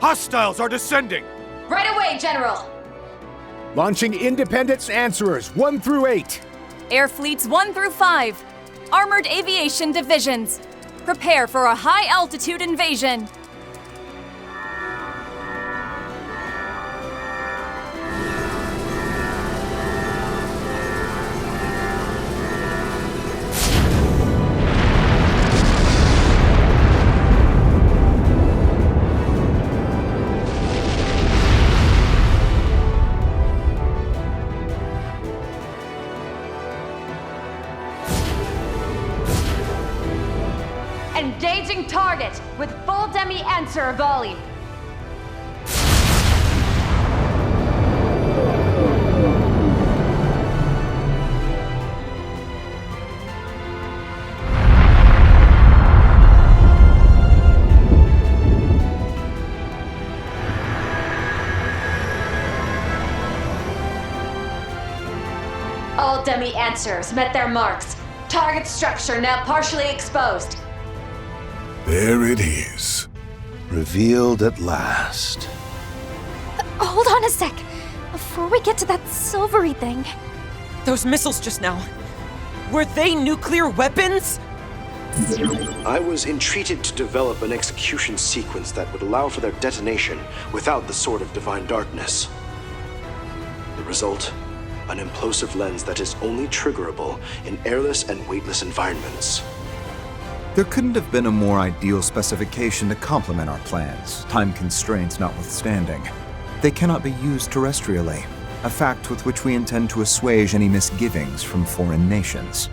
Hostiles are descending. Right away, General. Launching Independence Answerers 1 through 8. Air fleets 1 through 5. Armored aviation divisions. Prepare for a high-altitude invasion. Engaging target with full demi-answer volley. All demi-answers met their marks. Target structure now partially exposed. There it is. Revealed at last. Hold on a sec. Before we get to that silvery thing. Those missiles just now. Were they nuclear weapons? I was entreated to develop an execution sequence that would allow for their detonation without the Sword of Divine Darkness. The result? An implosive lens that is only triggerable in airless and weightless environments. There couldn't have been a more ideal specification to complement our plans, time constraints notwithstanding. They cannot be used terrestrially, a fact with which we intend to assuage any misgivings from foreign nations.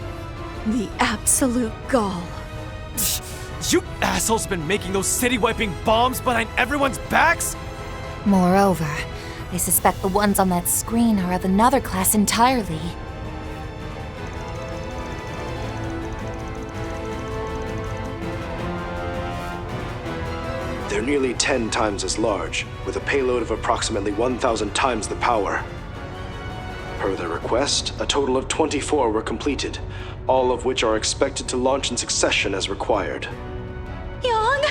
The absolute gall. You assholes been making those city-wiping bombs behind everyone's backs? Moreover, I suspect the ones on that screen are of another class entirely. They're nearly 10 times as large, with a payload of approximately 1,000 times the power. Per their request, a total of 24 were completed, all of which are expected to launch in succession as required. Young?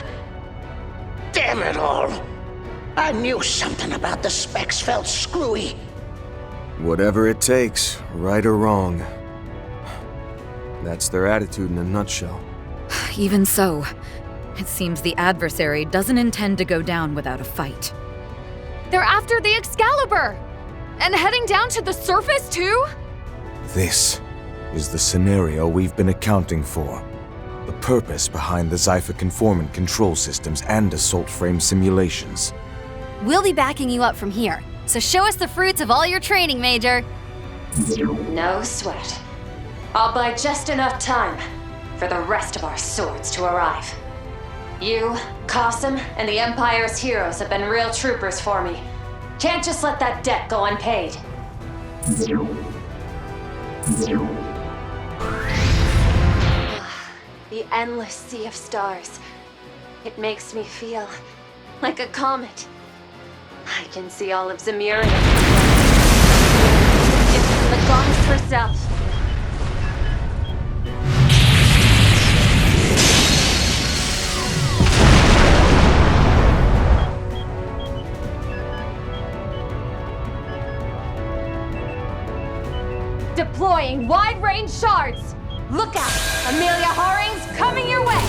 Damn it all! I knew something about the specs felt screwy. Whatever it takes, right or wrong. That's their attitude in a nutshell. Even so, it seems the adversary doesn't intend to go down without a fight. They're after the Excalibur! And heading down to the surface, too? This is the scenario we've been accounting for. The purpose behind the Zypher conformant control systems and assault frame simulations. We'll be backing you up from here, so show us the fruits of all your training, Major. No sweat. I'll buy just enough time for the rest of our swords to arrive. You, Qasim, and the Empire's heroes have been real troopers for me. Can't just let that debt go unpaid. The endless sea of stars. It makes me feel like a comet. I can see all of Zemuria. It's the goddess herself. Deploying wide-range shards! Look out! Amelia Haring's coming your way!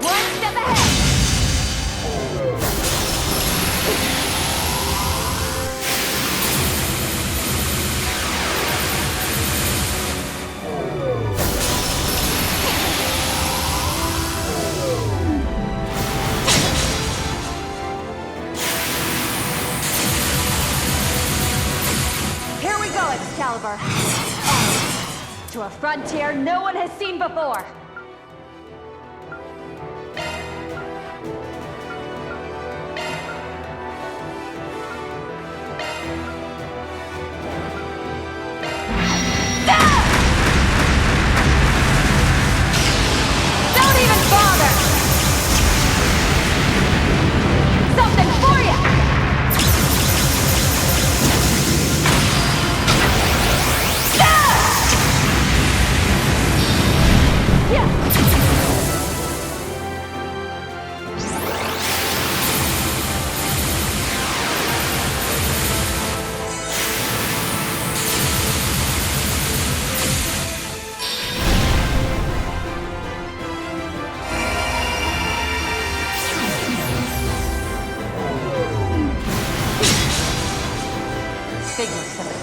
One step ahead! Here we go, Excalibur. To a frontier no one has seen before.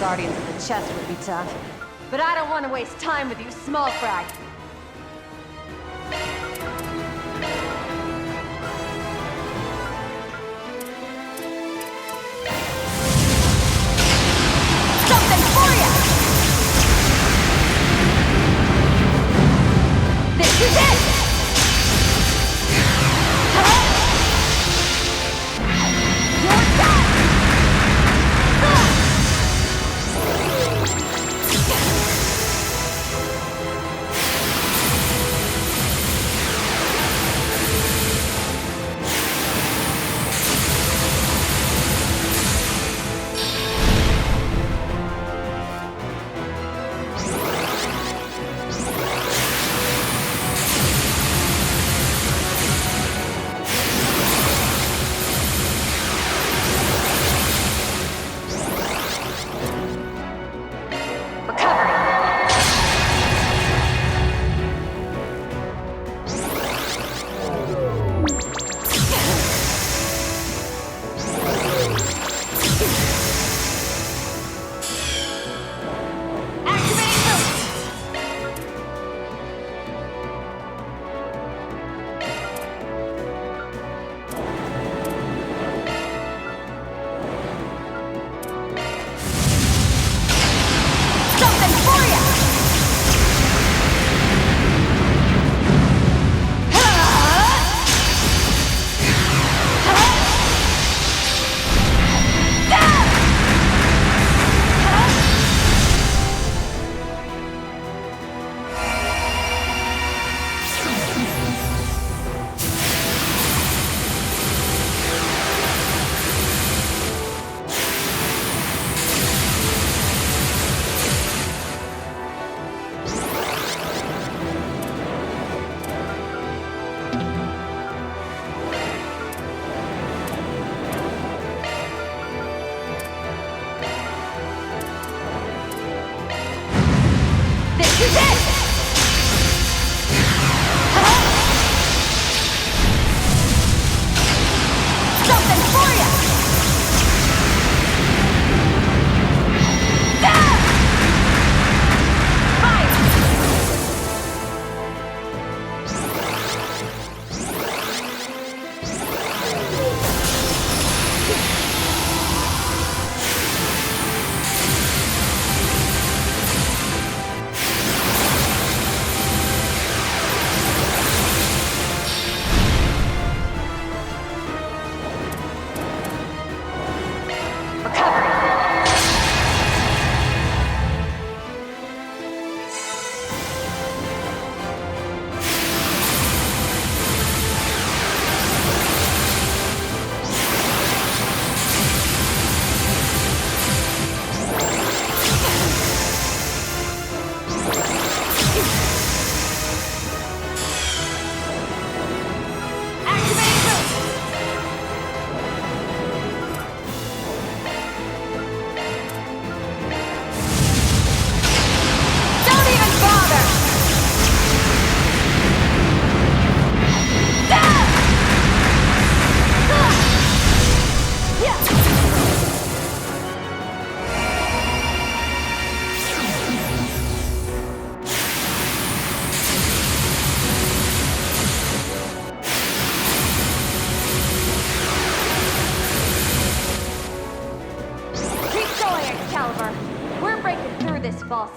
Guardians of the Chest would be tough. But I don't want to waste time with you, small fry. Something for ya! This is it! You're done!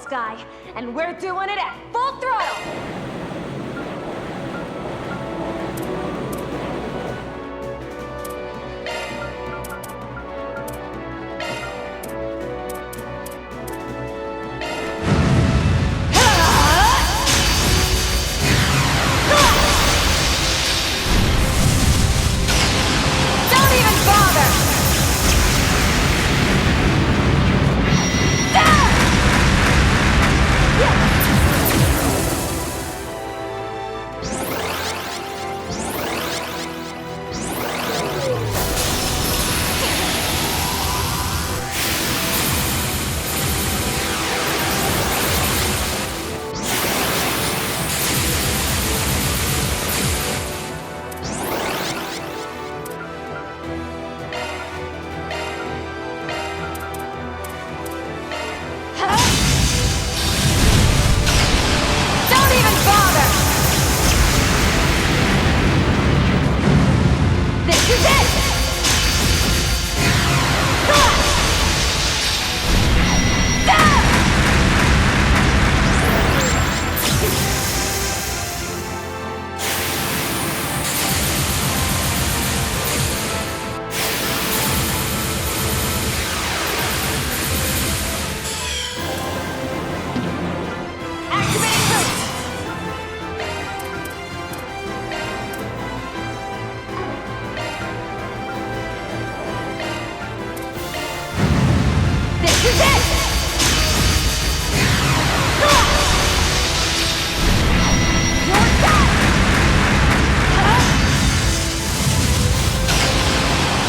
Sky, and we're doing it at full throttle!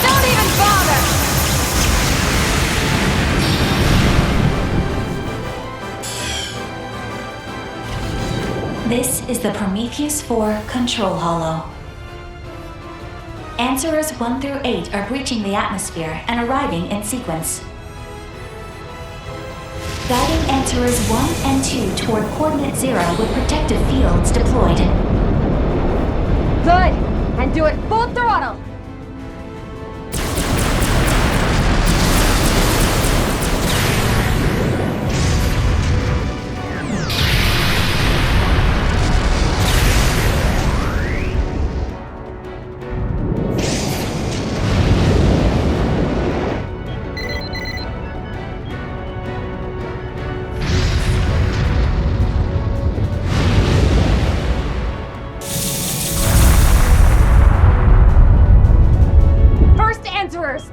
Don't even bother! This is the Prometheus 4 Control Holo. Answerers 1 through 8 are breaching the atmosphere and arriving in sequence. Guiding Answerers 1 and 2 toward Coordinate 0 with protective fields deployed. Good! And do it full throttle!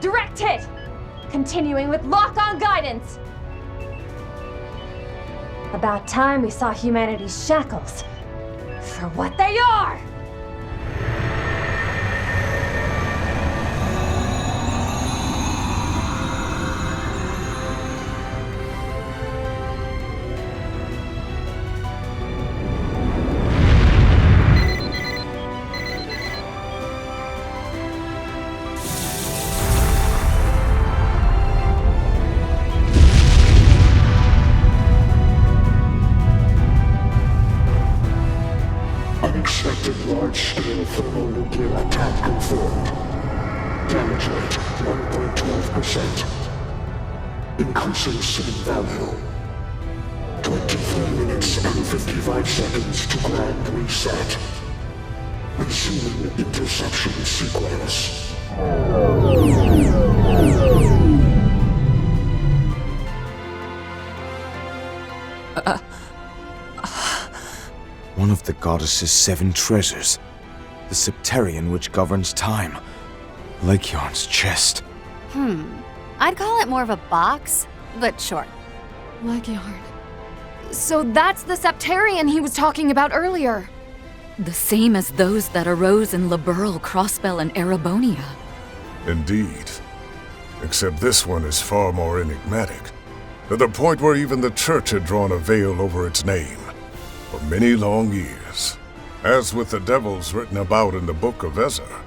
Direct hit! Continuing with lock-on guidance! About time we saw humanity's shackles for what they are! Unexpected large-scale thermonuclear attack confirmed. Damage rate 1.12%. Increasing scene value. 23 minutes and 55 seconds to grand reset. Resuming interception sequence. One of the goddess's 7 treasures. The Septarian which governs time. LAEGJARN'S chest. I'd call it more of a box, but sure. LAEGJARN. So that's the Septarian he was talking about earlier. The same as those that arose in Liberl, Crossbell, and Erebonia. Indeed. Except this one is far more enigmatic, to the point where even the Church had drawn a veil over its name for many long years. As with the devils written about in the Book of Ezra,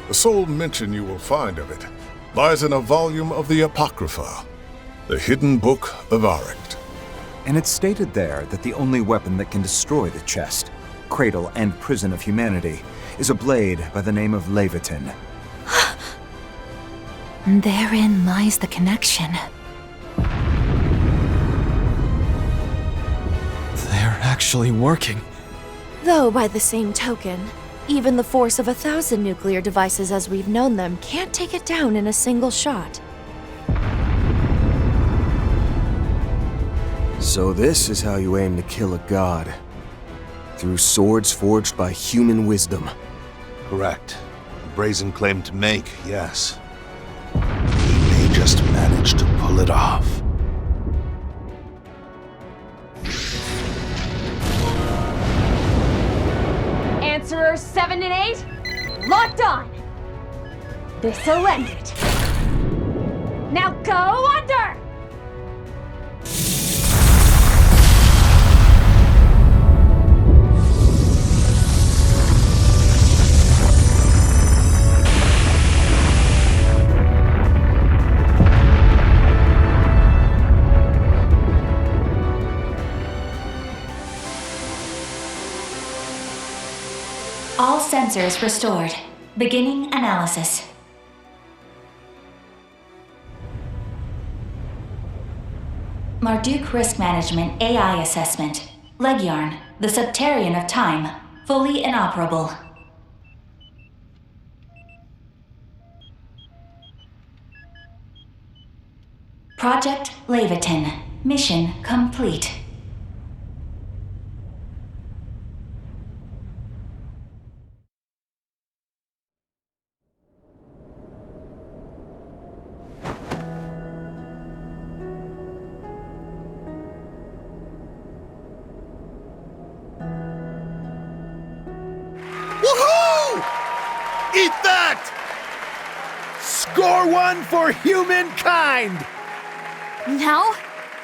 the sole mention you will find of it lies in a volume of the Apocrypha, the hidden book of Arict. And it's stated there that the only weapon that can destroy the chest, cradle and prison of humanity, is a blade by the name of Leviathan. Therein lies the connection. They're actually working. Though, by the same token, even the force of 1,000 nuclear devices as we've known them can't take it down in a single shot. So this is how you aim to kill a god. Through swords forged by human wisdom. Correct. A brazen claim to make, yes. He may just manage to pull it off. Answerers 7 and 8, locked on! This'll end it. Now go under! All sensors restored. Beginning analysis. Marduk Risk Management AI Assessment. LAEGJARN, the Septarian of Time, fully inoperable. Project Leviathan. Mission complete. Score one for humankind! Now,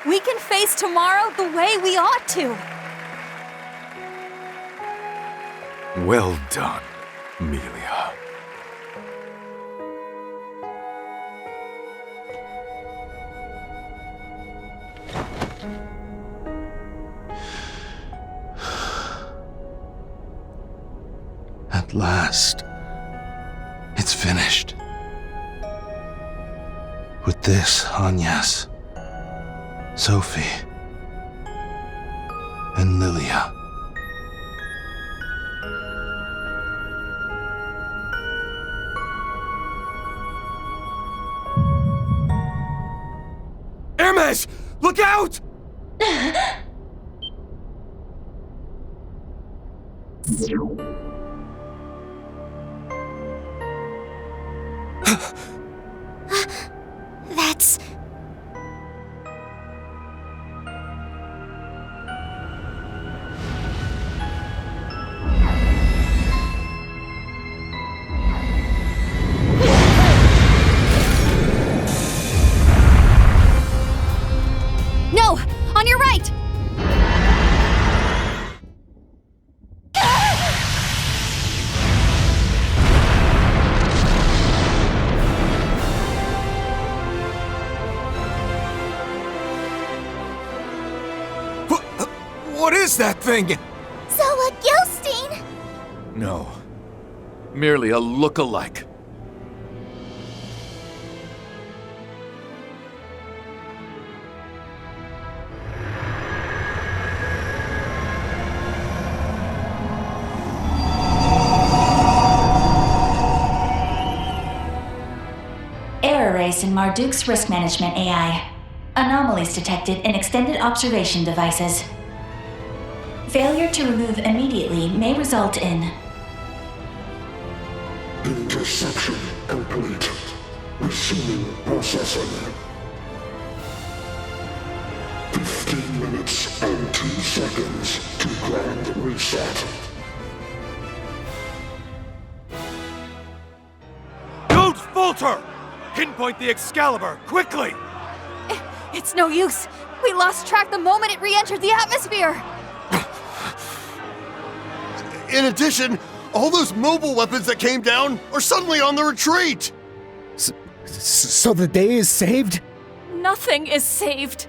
we can face tomorrow the way we ought to. Well done, Amelia. At last, it's finished. With this, Agnes, Sophie, and Lilia. Hermes! Look out! That's... No! On your right! What is that thing? So a Gilstein? No. Merely a look-alike. Error raised in Marduk's risk management AI. Anomalies detected in extended observation devices. Failure to remove immediately may result in Interception complete. Resuming processing. 15 minutes and 2 seconds to grand reset. Don't falter! Pinpoint the Excalibur, quickly! It's no use. We lost track the moment it re-entered the atmosphere. In addition, all those mobile weapons that came down are suddenly on the retreat! So the day is saved? Nothing is saved.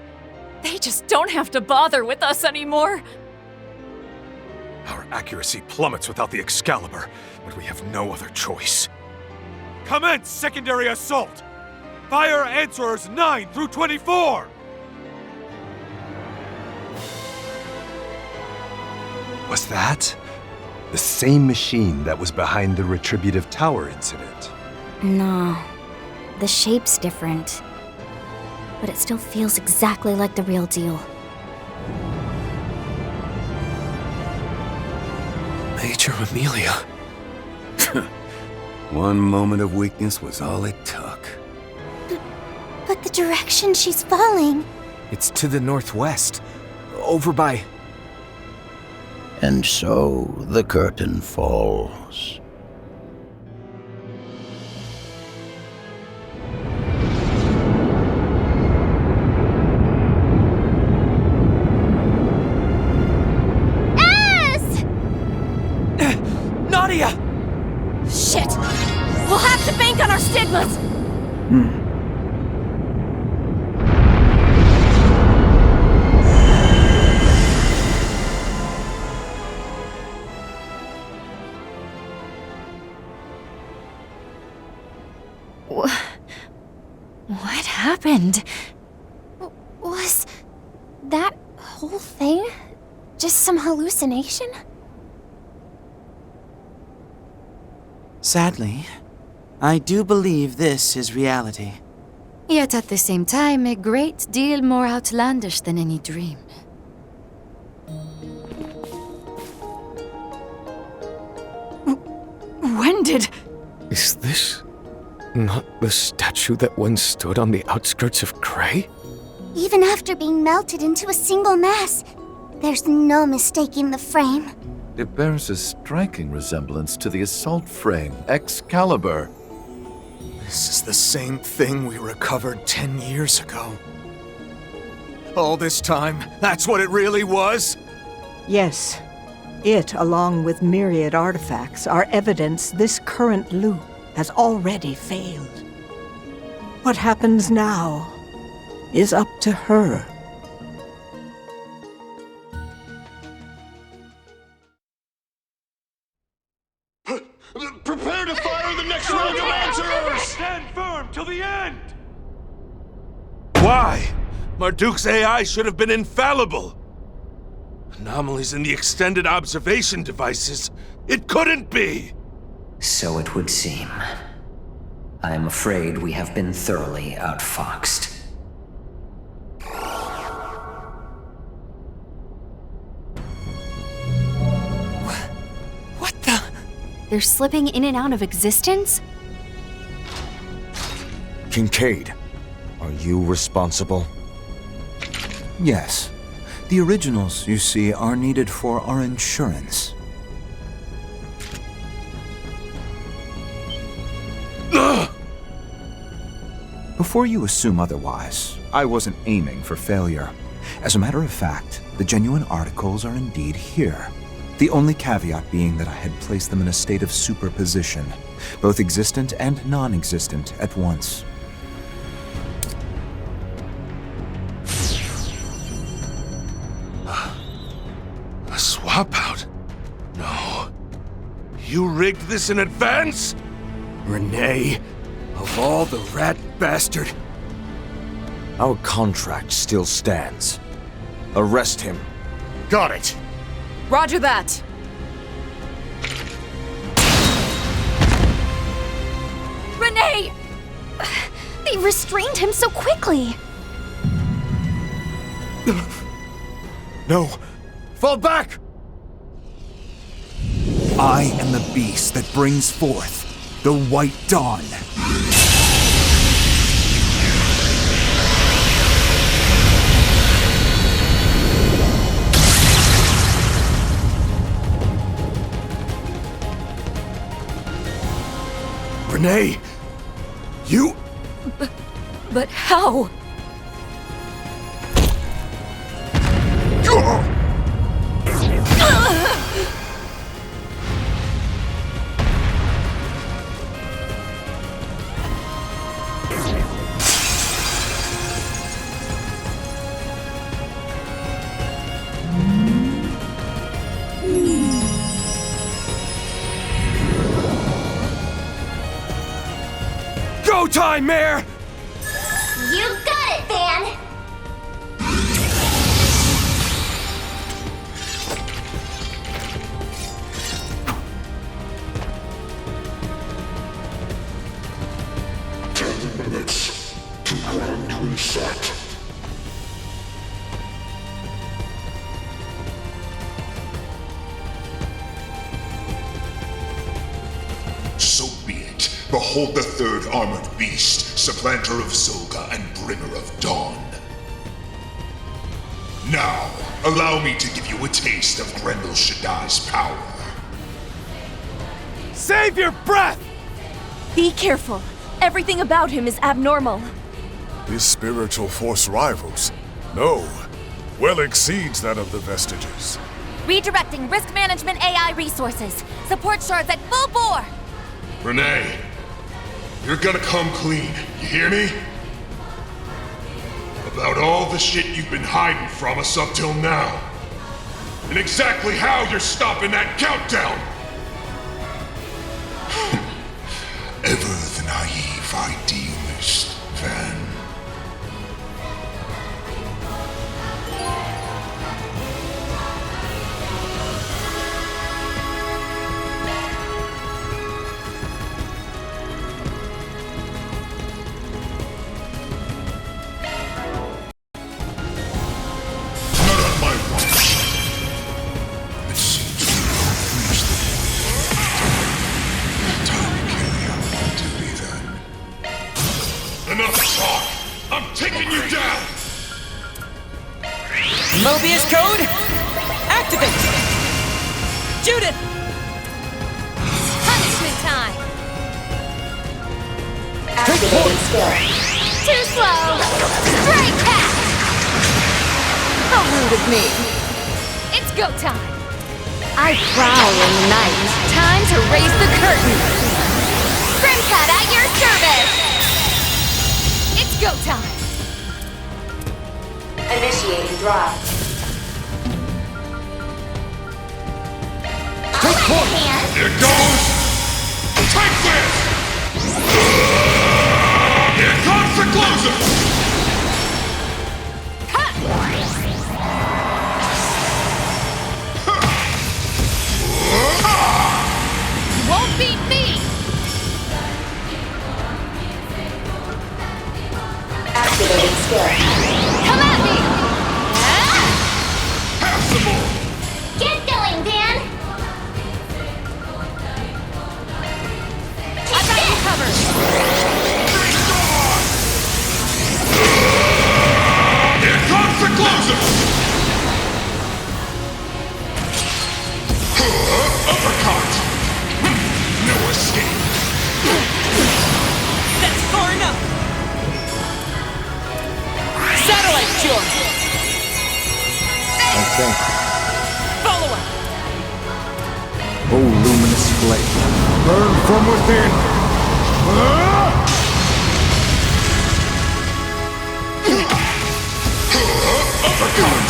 They just don't have to bother with us anymore. Our accuracy plummets without the Excalibur, but we have no other choice. Commence secondary assault! Fire answerers 9 through 24! Was that the same machine that was behind the Retributive Tower incident? No. The shape's different. But it still feels exactly like the real deal. Major Amelia. One moment of weakness was all it took. But the direction she's falling... It's to the northwest. Over by... And so the curtain falls. Nadia! Shit! We'll have to bank on our stigmas! What happened? Was that whole thing just some hallucination? Sadly, I do believe this is reality. Yet at the same time, a great deal more outlandish than any dream. When did... Is this not the statue that once stood on the outskirts of Cray? Even after being melted into a single mass, there's no mistaking the frame. It bears a striking resemblance to the assault frame, Excalibur. This is the same thing we recovered 10 years ago. All this time, that's what it really was? Yes. It, along with myriad artifacts, are evidence this current loop has already failed. What happens now is up to her. Prepare to fire the next round of answers! Stand firm till the end! Why? Marduk's AI should have been infallible. Anomalies in the extended observation devices. It couldn't be! So it would seem. I am afraid we have been thoroughly outfoxed. What the? They're slipping in and out of existence? Kincaid, are you responsible? Yes. The originals, you see, are needed for our insurance. Before you assume otherwise, I wasn't aiming for failure. As a matter of fact, the genuine articles are indeed here. The only caveat being that I had placed them in a state of superposition, both existent and non-existent at once. A swap out? No. You rigged this in advance? Renee, of all the rat bastard. Our contract still stands. Arrest him. Got it. Roger that. Renee! They restrained him so quickly. No. Fall back! I am the beast that brings forth the White Dawn. Renee! You... But how? Go time, Mare! You got it, Van! Minutes to grand reset. So be it. Behold the third armored beast, supplanter of Zolga and bringer of dawn. Now, allow me to give you a taste of Grendel Shaddai's power. Save your breath! Be careful. Everything about him is abnormal. His spiritual force rivals, no, well exceeds that of the vestiges. Redirecting risk management AI resources. Support shards at full bore! Renee, you're gonna come clean, you hear me? About all the shit you've been hiding from us up till now. And exactly how you're stopping that countdown! Ever the naive idealist, Van. Not on my watch. It seems we have reached the time to carry out my duty then. Enough talk! I'm taking you down! Mobius code, activate! Judith! Punishment time! Activating skill. Too slow! Straight path! How rude of me! It's go time! I prowl in the night. Time to raise the curtain! Grimcat at your service! It's go time! Initiating drive. Take point! Here goes! Take this! Here comes the closer! You won't beat me! Activating skill. Come at me! Passable! Get going, Dan! I got you covered! Here comes the closer! Uppercut! No escape! That's far enough! Satellite cure! Okay. Follow up! Oh, luminous flame. Burn from within! Uppercut!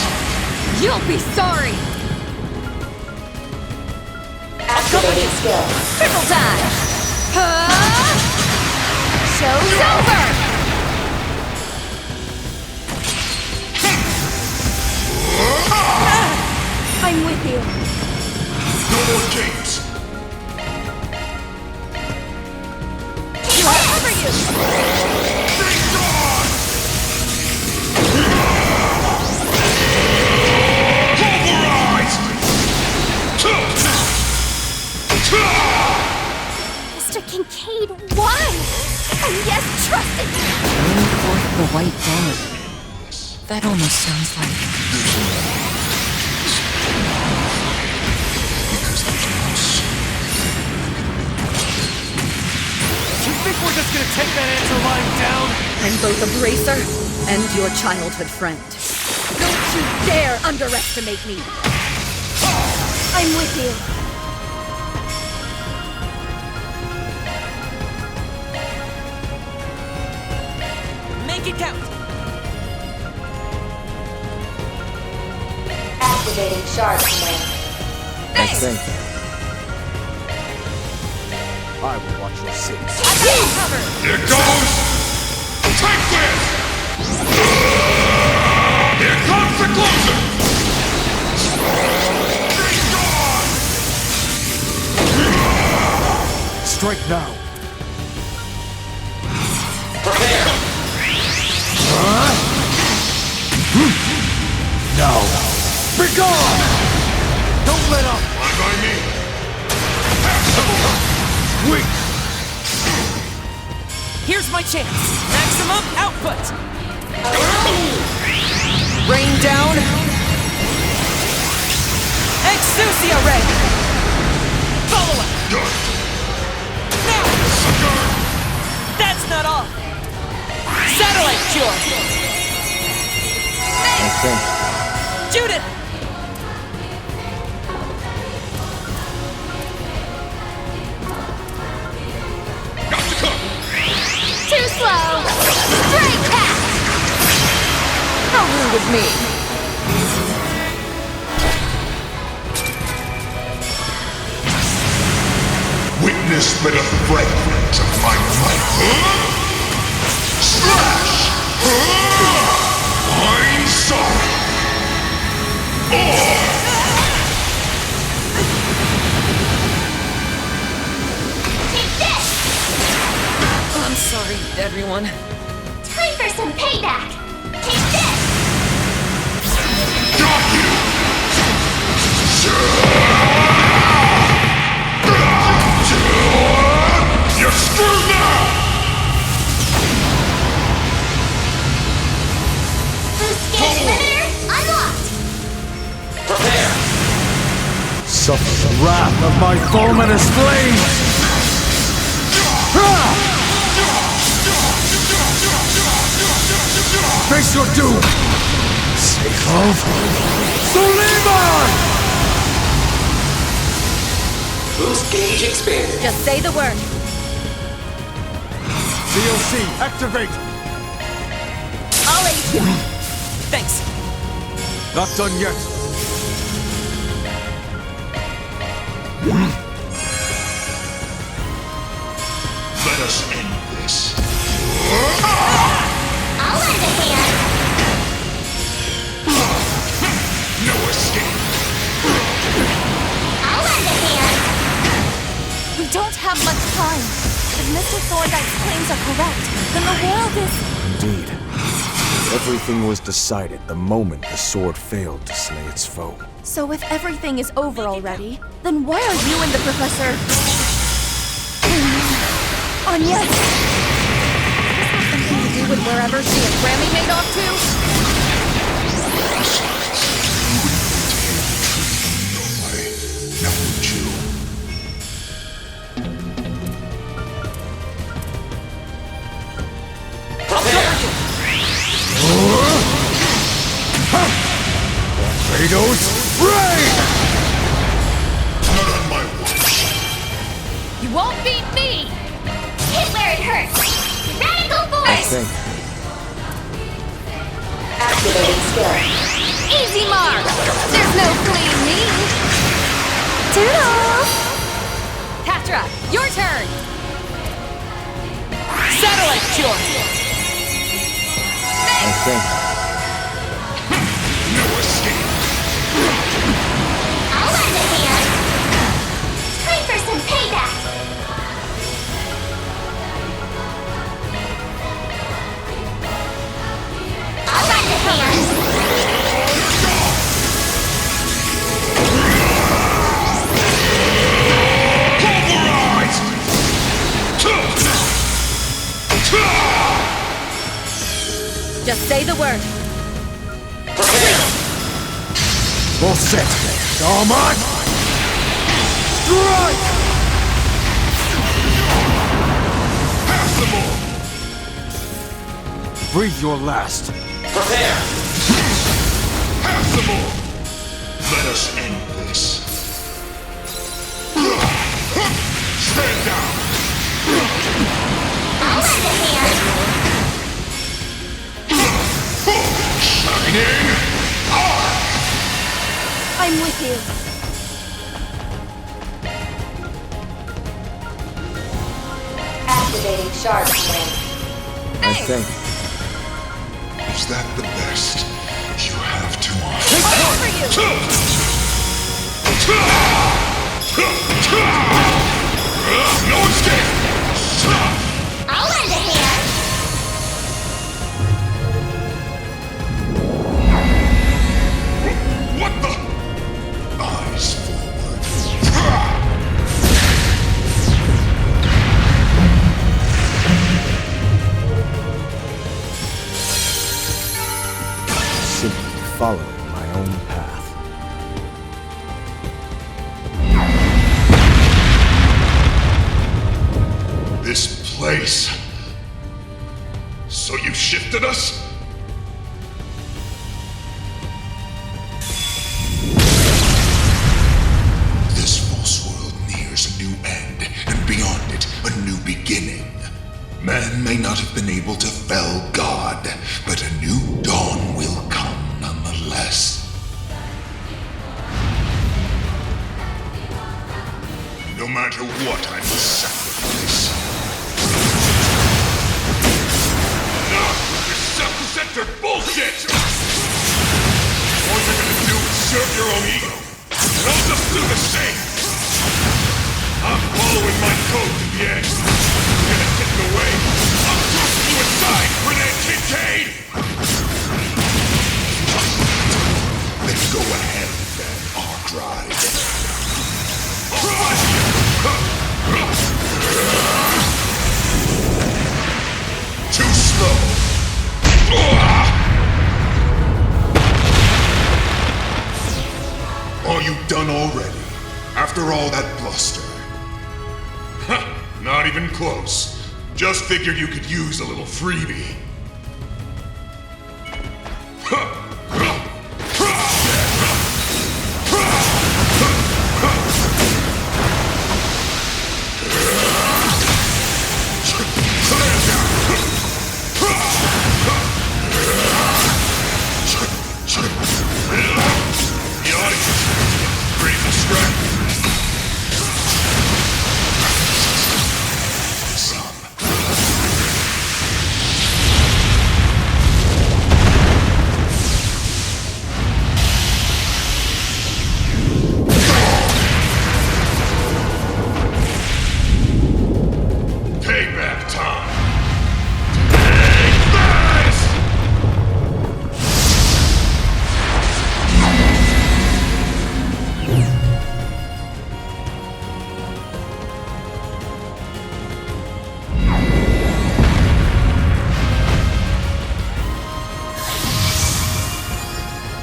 You'll be sorry! Activating skill. Triple dive! Show's over! I'm with you. No more games! Whatever you! Mr. Kincaid, why? And yes, trusted me. Bring forth the white dawn. That almost sounds like... You think we're just gonna take that answer lying down? I'm both a bracer and your childhood friend. Don't you dare underestimate me! I'm with you. Make it count! Activating shard command. Thanks! I will watch your sins. I got you covered! Here goes! Take this! Here comes the closer! Strike now. Prepare! No. Be gone! Don't let up! Why by me? Wait! Here's my chance! Maximum output! Rain down! Exousia Ray! Follow up! Now! That's not all! Satellite cure! Okay. Judith! Too slow! Straight path! How rude of me! Witness but a fragment of my might. Slash! I'm sorry! Take this! I'm sorry, everyone. Time for some payback! Take this! Got you! You're screwed now! Boost gauge limiter unlocked! Prepare! Suffer the wrath of my fulminous flames! Face your doom! Sake of Suleiman! Boost gauge expanded. Just say the word. DLC, activate! I'll aid you. Thanks. Not done yet. Let us end this. I'll lend a hand. No escape. I'll lend a hand. We don't have much time. If Mr. Thorndyke's claims are correct, then the world is... Indeed. Everything was decided the moment the sword failed to slay its foe. So if everything is over already, then why are you and the Professor... on yes? Does this have something to do with wherever she and Grammy made off to? Now would you? Kratos, rain! Not on my watch. You won't beat me! Hit where it hurts. Radical force. Activating skill. Easy mark! There's no fleeing me! Toodles! Tatra, your turn! Satellite George! I think. No escape. I'll lend a hand. Time for some payback. I'll lend a hand. Just say the word. All set. Damat! Strike! Passable. Breathe your last. Prepare. Passable. Let us end this. Stand down. I'll lend a hand. Shining arc. I'm with you. Activating sharp link. I think. Is that the best you have to offer? No escape! I'll lend a hand. What the? Eyes forward. Simply following my own path. This place. So you shifted us? This false world nears a new end, and beyond it, a new beginning. Man may not have been able to fell God, but a new dawn will come nonetheless. No matter what I must sacrifice. This self-centered bullshit! All you're gonna do is serve your own ego. And I'll just do the same! I'm following my code to the end. You're gonna get in the way. I'll toss you aside, Grenade Kincaid! Then go ahead, then, Arkride. Too slow. Are you done already? After all that bluster? Not even close. Just figured you could use a little freebie.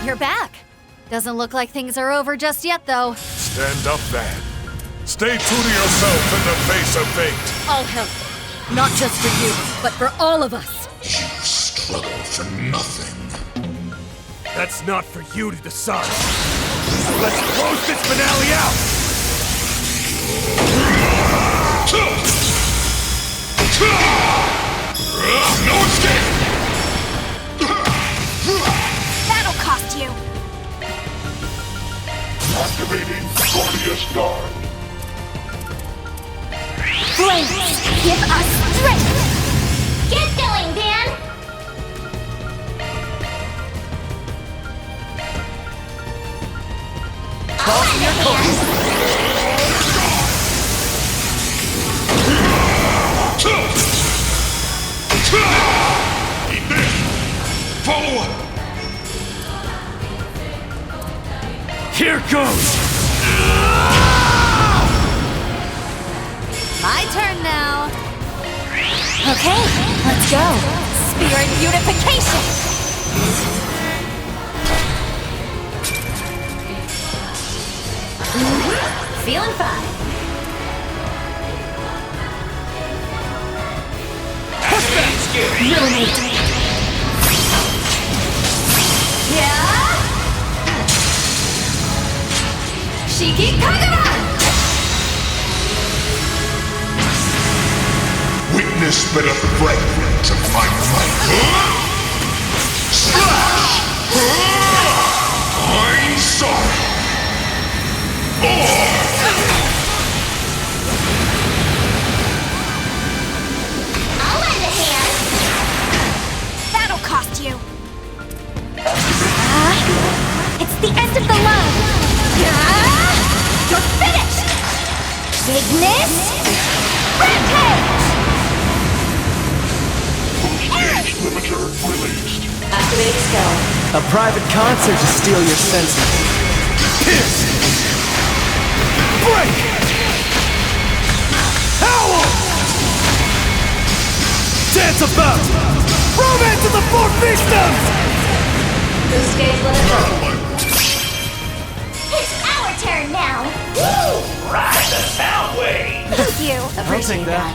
You're back. Doesn't look like things are over just yet, though. Stand up, Van. Stay true to yourself in the face of fate. I'll help. Not just for you, but for all of us. You struggle for nothing. That's not for you to decide. Let's close this finale out! No escape! That'll cost you. Activating Guardius Guard. Flames, give us strength. Get going, Van. Cross your course. Eat this! Follow up! Here goes! My turn now. Okay, let's go. Spirit beautification! Feeling fine. Ruinate. Yeah! Shiki Kagura! Witness but a fragment of my might. Slash! I'm sorry. I'll lend a hand. That'll cost you. It's the end of the line. You're finished. Ignis, rampage. Gauge limiter released. Activate skill. A private concert to steal your senses. Pierce! Break! Howl! Dance about! Romance of the Four Fiestas! Boost gauge limiter. It's our turn now. Woo! Ride the sound wave. Thank you. Appreciate that.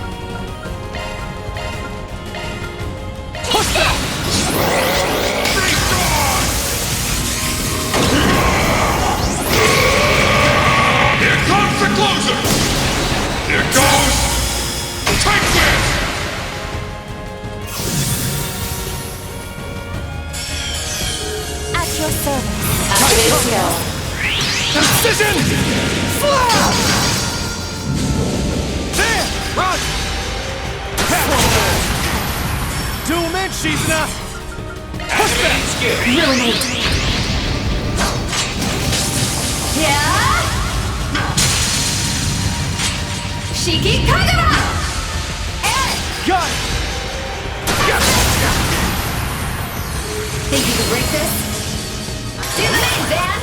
Take this. Here comes the closer! Here goes! Take this! At your service. Activate skill. Precision! Flash! There! Run! Doom and she's not! Activate skill. Ruinate. Yeah! Shiki Kagura! Got it! Think you can break this? Do the thing, Van!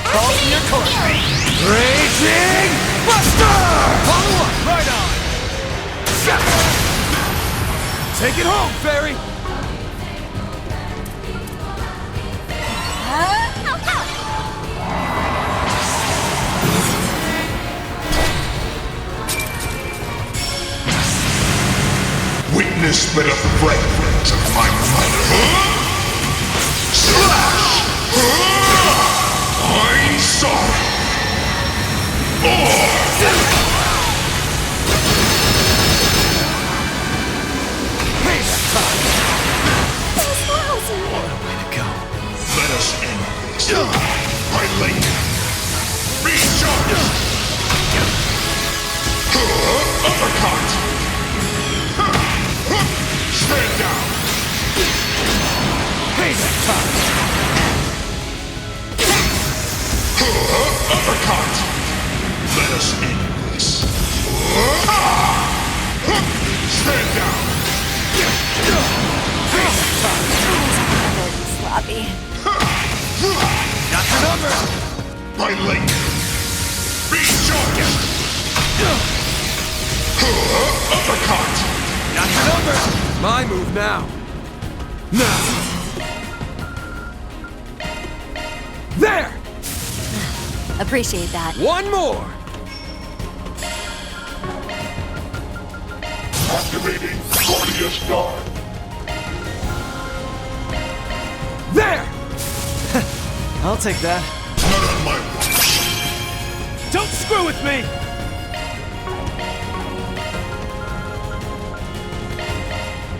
Call to your course! Raging Buster! Follow up, right on! Take it home, Fairy! Witness but a fragment of my might. Slash! I'm sorry. Let us end this. My lane. Recharge! Uppercut! Stand down! Payback time! Uppercut! Let us end this. Stand down! Payback time! Sloppy. Got the number! My lane! Recharge! Uppercut! Got the number! My move now. Now! There! Appreciate that. One more! Activating Guardius Guard. There! I'll take that. Not on my watch. Don't screw with me!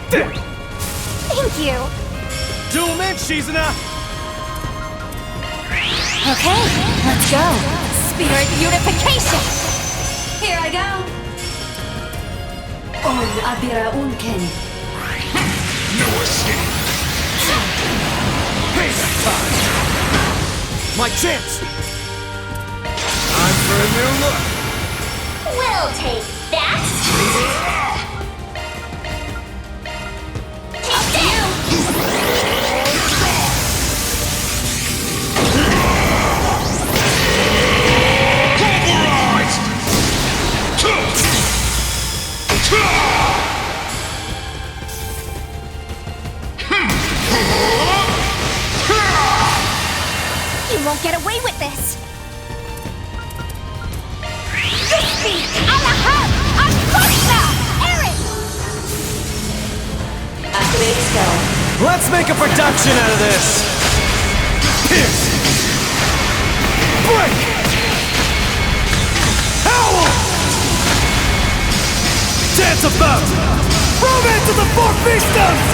There! Thank you. Dual man, Shizuna! Okay, let's go. Spirit unification. Here I go. On Abira Unken. No escape. Payback time! My chance! Time for a new look! We'll take that. Take that. You won't get away with this. Crispy, Alahab, Arcosta, Aaron. Activate spell. Let's make a production out of this! Pierce! Break! Howl! Dance about! Romance of the Four Fiefdoms!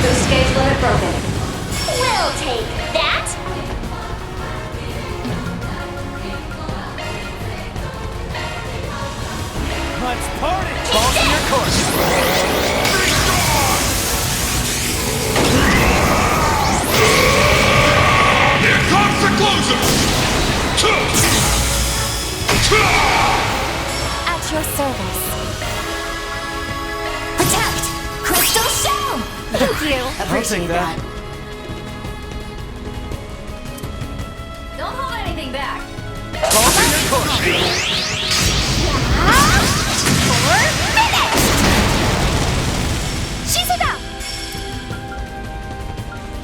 Boost gauge limit broken. We'll take that. Let's party! Balls in your course! Here comes the closer! At your service. Protect! Crystal Shell! Thank you. Appreciate that. Don't hold anything back. Balls in your course! 4 minutes! Shizuna!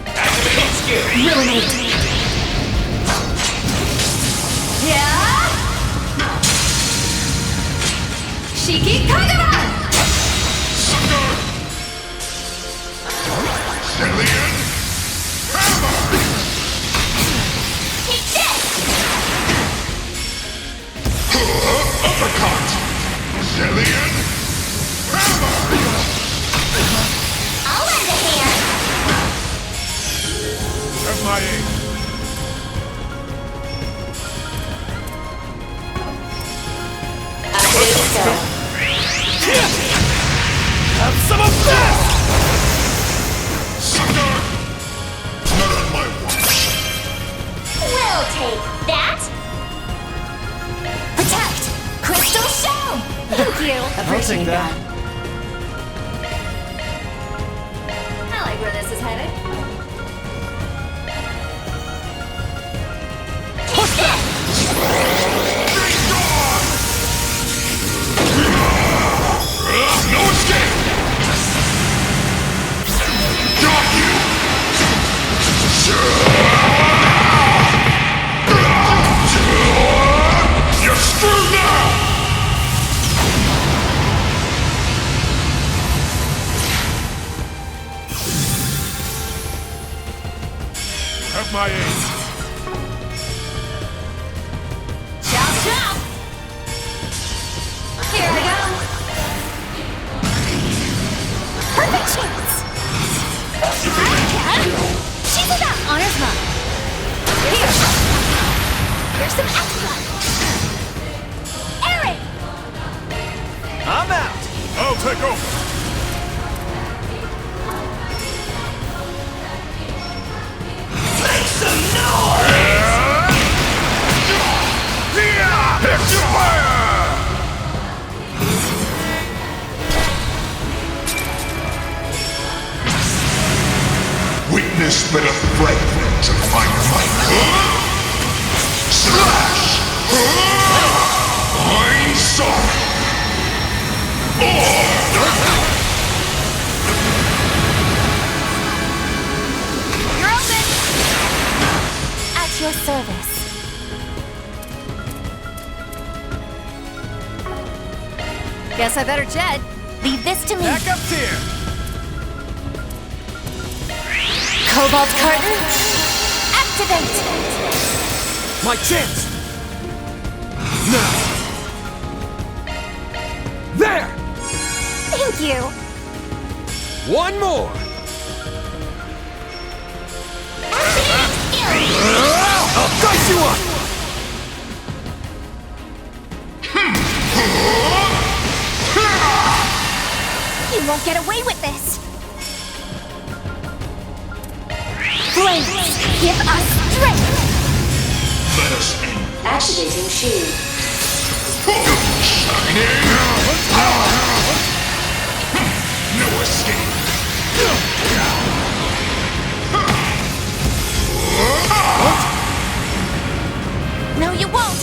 Activate skill. Ruinate. Yeah! Shiki Kagura! Sucker! Alien! Hammer! Take this. Uppercut! Alien! Hammer! I'll lend a hand. Have my aim. Have some of this! Sucker! Not on my watch. We'll take that. Protect! Crystal Shell! Thank you. Appreciate that. I like where this is headed. Push that! No escape! Got you! You're screwed now! my aim. Ciao, ciao! Here we go! Perfect chance! She's about honors mine! Here! Here's some extra! Aaron! I'm out! I'll take over. Make some noise! Picture fire! Witness but a fragment of my might. Slash! Mind sock! You're open! At your service. Guess I better jet. Leave this to me. Back up here! Cobalt Carton, activate! My chance! Now! There! Thank you! One more! I'll dice you up! You won't get away with this! Flames, give us strength! Let us end. Activating shield. No escape. No, you won't!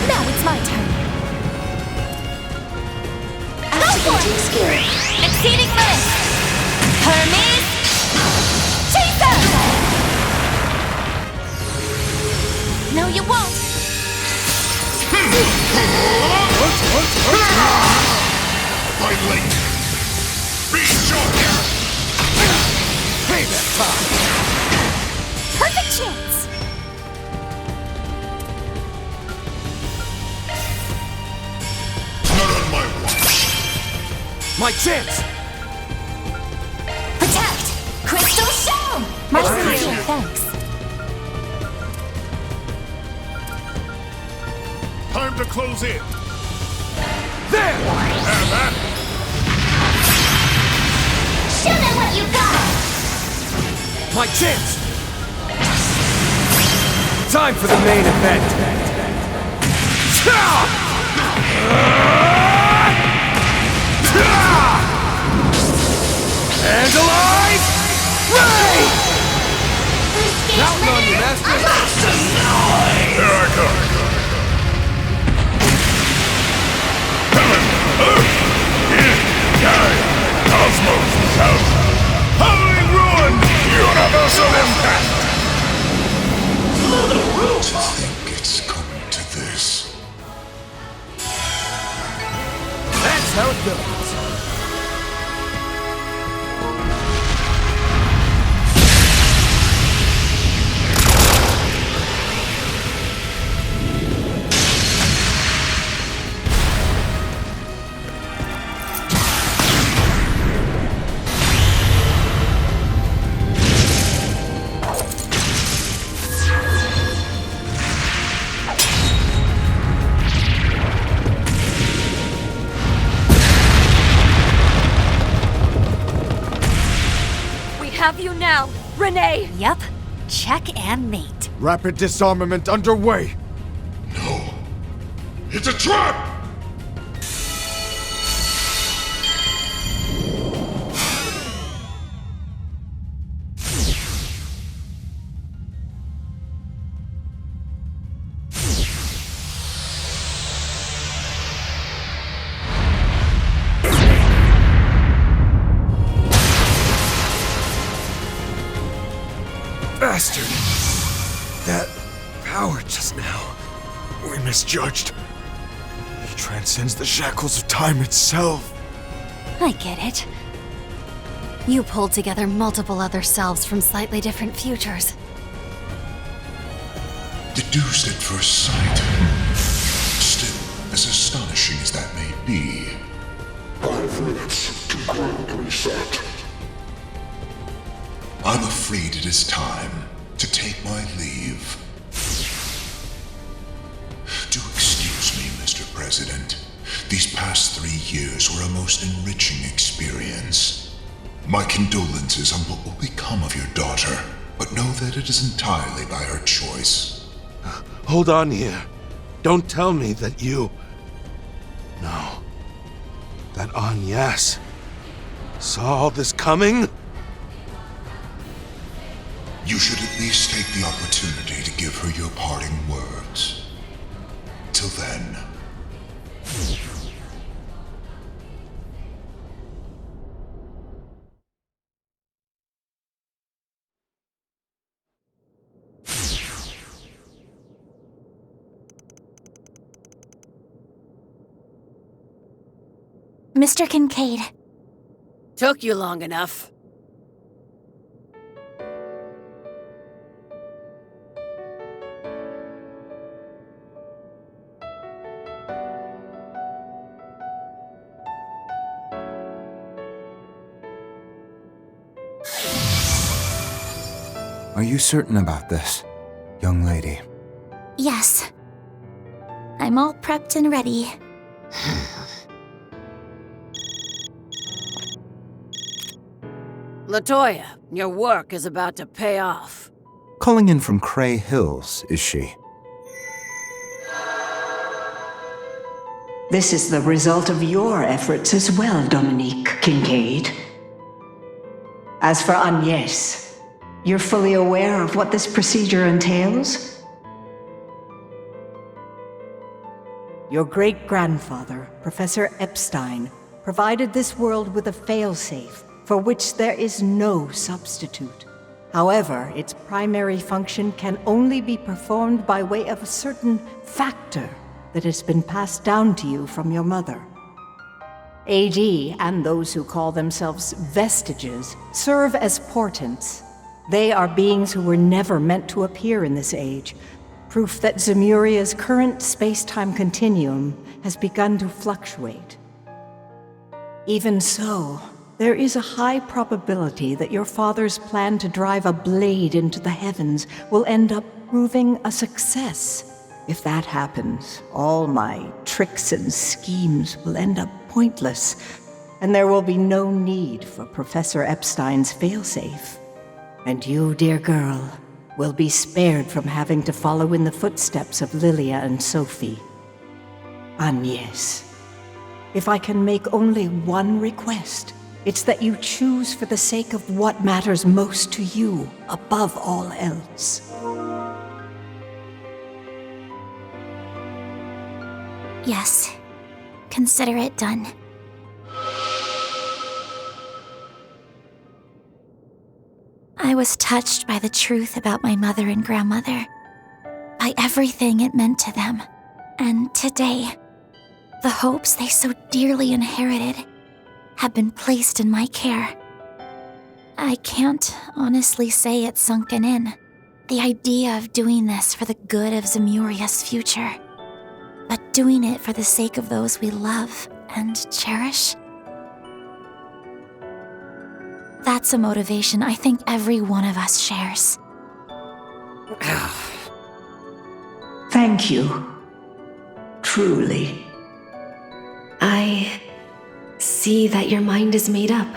Now it's my turn. Activating skill. Exceeding limit. Hermes. Chaser! No, you won't. My late. Be sure. Payback time! Perfect chance. Not on my watch. My chance! Protect! Crystal Shell! My sincere thanks. Time to close in. There! Have that. Show them what you got! My chance! Time for the main event! And alive! Ray! Counting on you, Master! Here I come. Cosmos out. Howling ruin! Universal impact! To think it's coming to this. That's how it goes. Have you now, Renee? Yup. Check and mate. Rapid disarmament underway. No. It's a trap! Bastard! That power just now. We misjudged. He transcends the shackles of time itself. I get it. You pulled together multiple other selves from slightly different futures. Deduced at first sight. Still, as astonishing as that may be. 5 minutes to grand reset. I'm afraid it is time to take my leave. Do excuse me, Mr. President. These past 3 years were a most enriching experience. My condolences on what will become of your daughter, but know that it is entirely by her choice. Hold on here. Don't tell me that you... No. That Agnes saw all this coming? You should at least take the opportunity to give her your parting words. Till then... Mr. Kincaid. Took you long enough. Are you certain about this, young lady? Yes. I'm all prepped and ready. Latoya, your work is about to pay off. Calling in from Cray Hills, is she? This is the result of your efforts as well, Dominique Kincaid. As for Agnes, you're fully aware of what this procedure entails? Your great-grandfather, Professor Epstein, provided this world with a failsafe for which there is no substitute. However, its primary function can only be performed by way of a certain factor that has been passed down to you from your mother. AD and those who call themselves vestiges serve as portents. They are beings who were never meant to appear in this age, proof that Zemuria's current space-time continuum has begun to fluctuate. Even so, there is a high probability that your father's plan to drive a blade into the heavens will end up proving a success. If that happens, all my tricks and schemes will end up pointless, and there will be no need for Professor Epstein's failsafe. And you, dear girl, will be spared from having to follow in the footsteps of Lilia and Sophie. Agnes, if I can make only one request, it's that you choose for the sake of what matters most to you, above all else. Yes. Consider it done. I was touched by the truth about my mother and grandmother, by everything it meant to them. And today, the hopes they so dearly inherited have been placed in my care. I can't honestly say it's sunken in, the idea of doing this for the good of Zemuria's future, but doing it for the sake of those we love and cherish. That's a motivation I think every one of us shares. Thank you. Truly. I see that your mind is made up.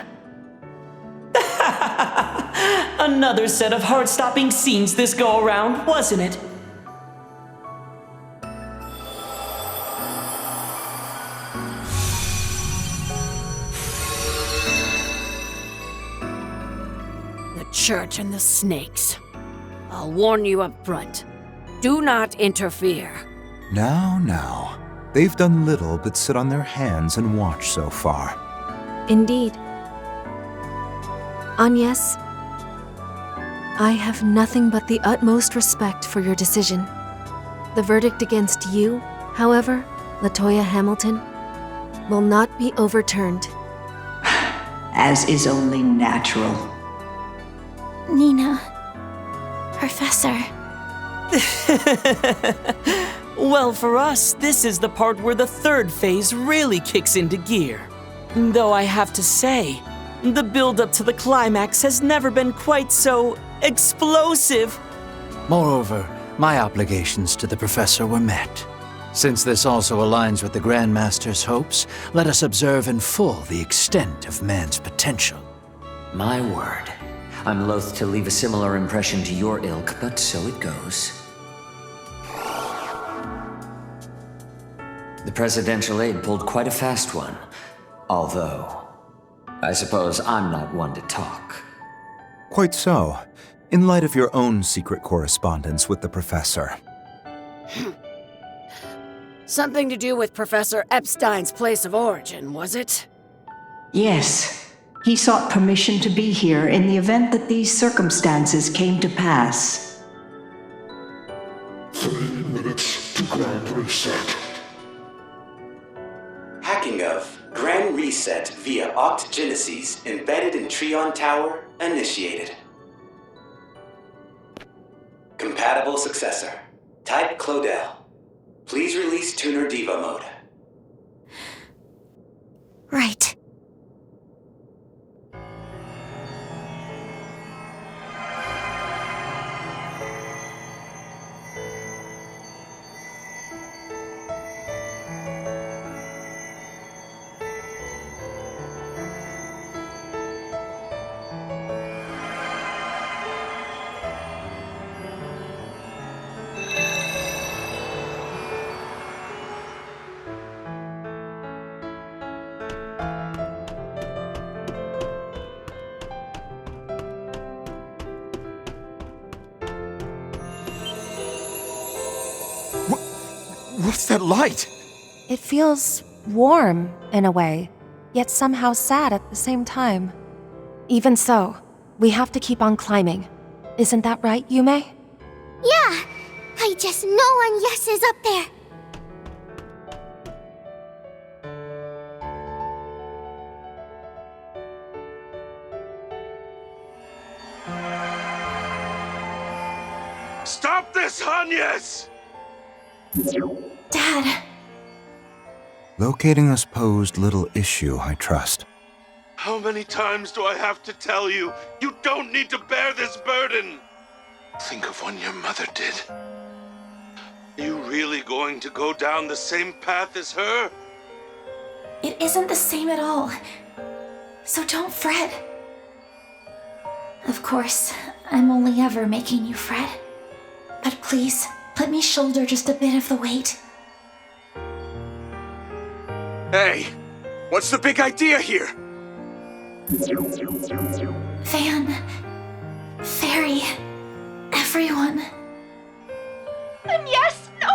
Another set of heart-stopping scenes this go-around, wasn't it? The church and the snakes. I'll warn you up front. Do not interfere. Now. They've done little but sit on their hands and watch so far. Indeed. Agnes, I have nothing but the utmost respect for your decision. The verdict against you, however, Latoya Hamilton, will not be overturned. as is only natural. Nina. Professor. Well, for us, this is the part where the third phase really kicks into gear. Though I have to say, the build-up to the climax has never been quite so explosive. Moreover, my obligations to the Professor were met. Since this also aligns with the Grandmaster's hopes, let us observe in full the extent of man's potential. My word. I'm loath to leave a similar impression to your ilk, but so it goes. The presidential aide pulled quite a fast one. Although, I suppose I'm not one to talk. Quite so. In light of your own secret correspondence with the Professor. Something to do with Professor Epstein's place of origin, was it? Yes. He sought permission to be here in the event that these circumstances came to pass. 3 minutes to Grand Reset. Hacking of Grand Reset via Oct Genesis embedded in Trion Tower initiated. Compatible successor. Type Claudel. Please release Tuner Diva mode. Right. What's that light? It feels warm, in a way, yet somehow sad at the same time. Even so, we have to keep on climbing. Isn't that right, Yume? Yeah! I just know NIS is up there! Stop this, NIS! Dad. Locating us posed little issue, I trust. How many times do I have to tell you? You don't need to bear this burden! Think of when your mother did. Are you really going to go down the same path as her? It isn't the same at all. So don't fret. Of course, I'm only ever making you fret. But please, let me shoulder just a bit of the weight. Hey, what's the big idea here? Van, Fairy, everyone. NIS, no!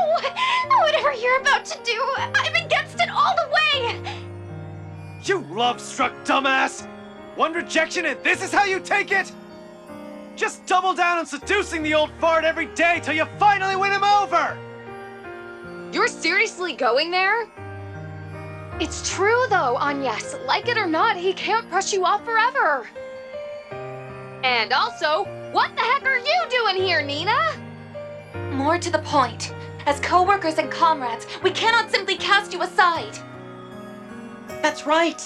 Whatever you're about to do, I'm against it all the way! You love-struck dumbass! One rejection and this is how you take it? Just double down on seducing the old fart every day till you finally win him over! You're seriously going there? It's true though, NIS. Like it or not, he can't brush you off forever. And also, what the heck are you doing here, Nina? More to the point, as co-workers and comrades, we cannot simply cast you aside. That's right.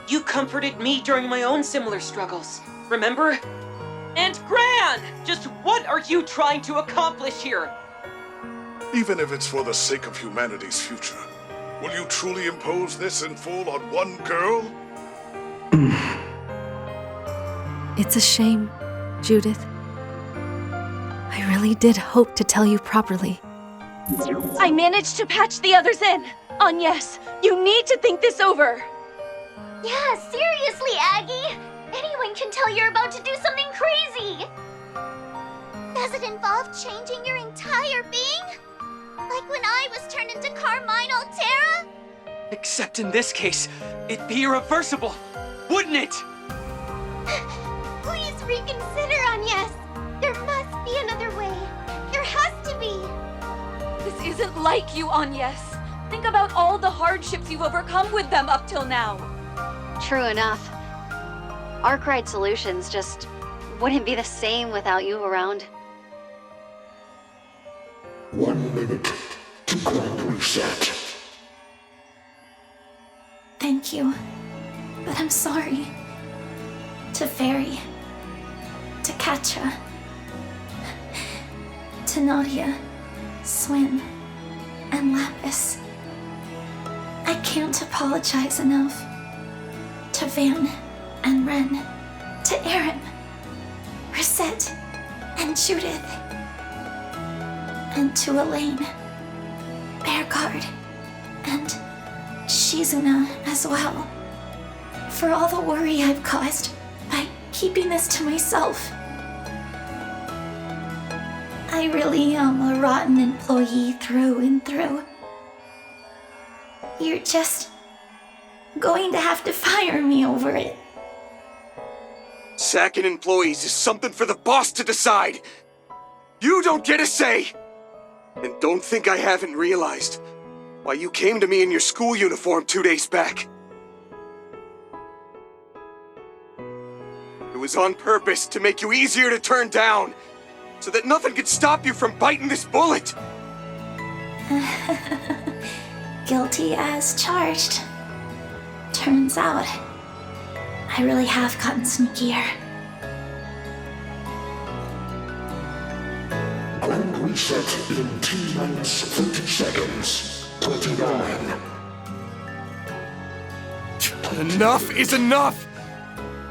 You comforted me during my own similar struggles. Remember? And Gran! Just what are you trying to accomplish here? Even if it's for the sake of humanity's future, will you truly impose this in full on one girl? It's a shame, Judith. I really did hope to tell you properly. I managed to patch the others in. NIS, you need to think this over. Yeah, seriously, Aggie! Anyone can tell you're about to do something crazy! Does it involve changing your entire being? Like when I was turned into Carmine Altera? Except in this case, it'd be irreversible, wouldn't it? Please reconsider, NIS! There must be another way. There has to be. This isn't like you, NIS. Think about all the hardships you've overcome with them up till now. True enough. Arkwright Solutions just wouldn't be the same without you around. 1 minute to grand reset. Thank you. But I'm sorry. To Fairy. To Katja. To Nadia. Swin. And Lapis. I can't apologize enough. To Van and Ren. To Aaron. Risette. And Judith. And to Elaine. Bearguard. And Shizuna as well. For all the worry I've caused by keeping this to myself. I really am a rotten employee through and through. You're just going to have to fire me over it. Sacking employees is something for the boss to decide. You don't get a say. And don't think I haven't realized why you came to me in your school uniform 2 days back. It was on purpose to make you easier to turn down, so that nothing could stop you from biting this bullet. Guilty as charged. Turns out, I really have gotten sneakier. Grand reset in T-minus 30 seconds. 29. Enough is enough!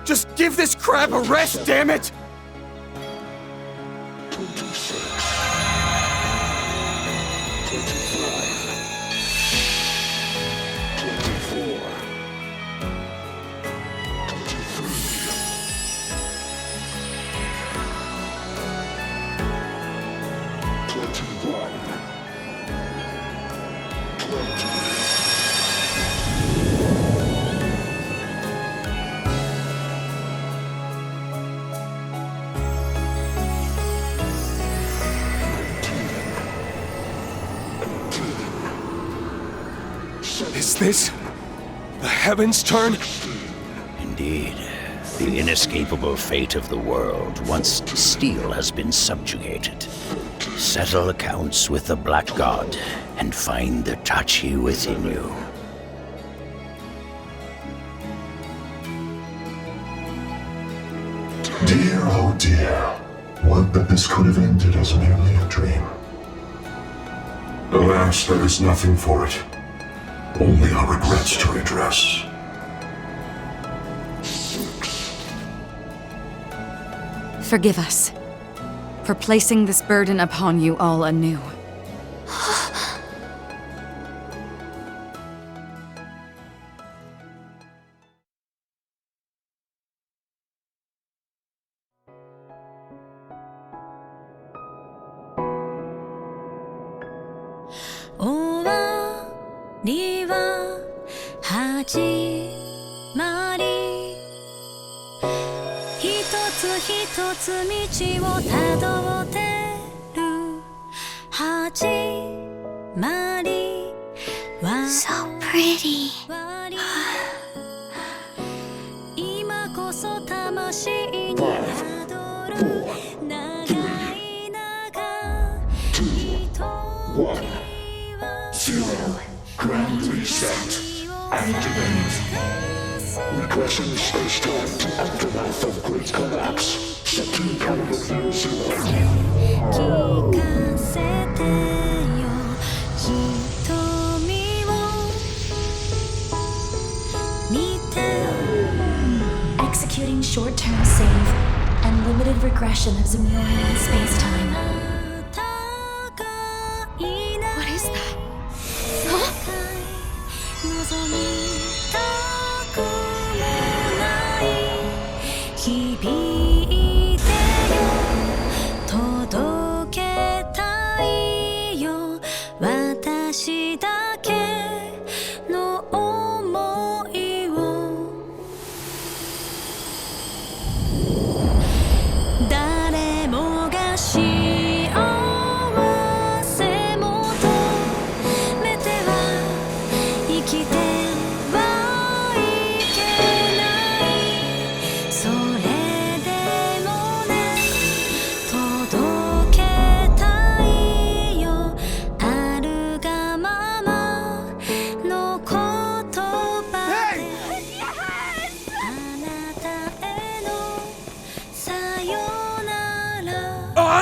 Just give this crap a rest, damn it! 26. 25. 24. 21. 20. Is this the Heaven's turn? Indeed. The inescapable fate of the world once steel has been subjugated. Settle accounts with the Black God and find the Tachi within you. Dear, oh dear. Would that this could have ended as merely a dream. Alas, there is nothing for it. Only our regrets to redress. Forgive us for placing this burden upon you all anew. So pretty. Grand reset. Activate. Regression space-time to aftermath of great collapse. Set to period year 0. Executing short-term save and limited regression of Zemurian space-time. What is that? Huh? She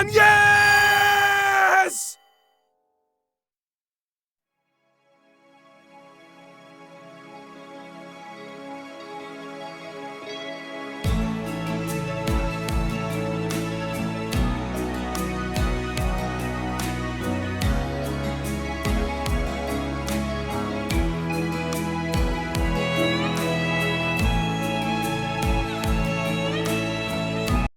done yet!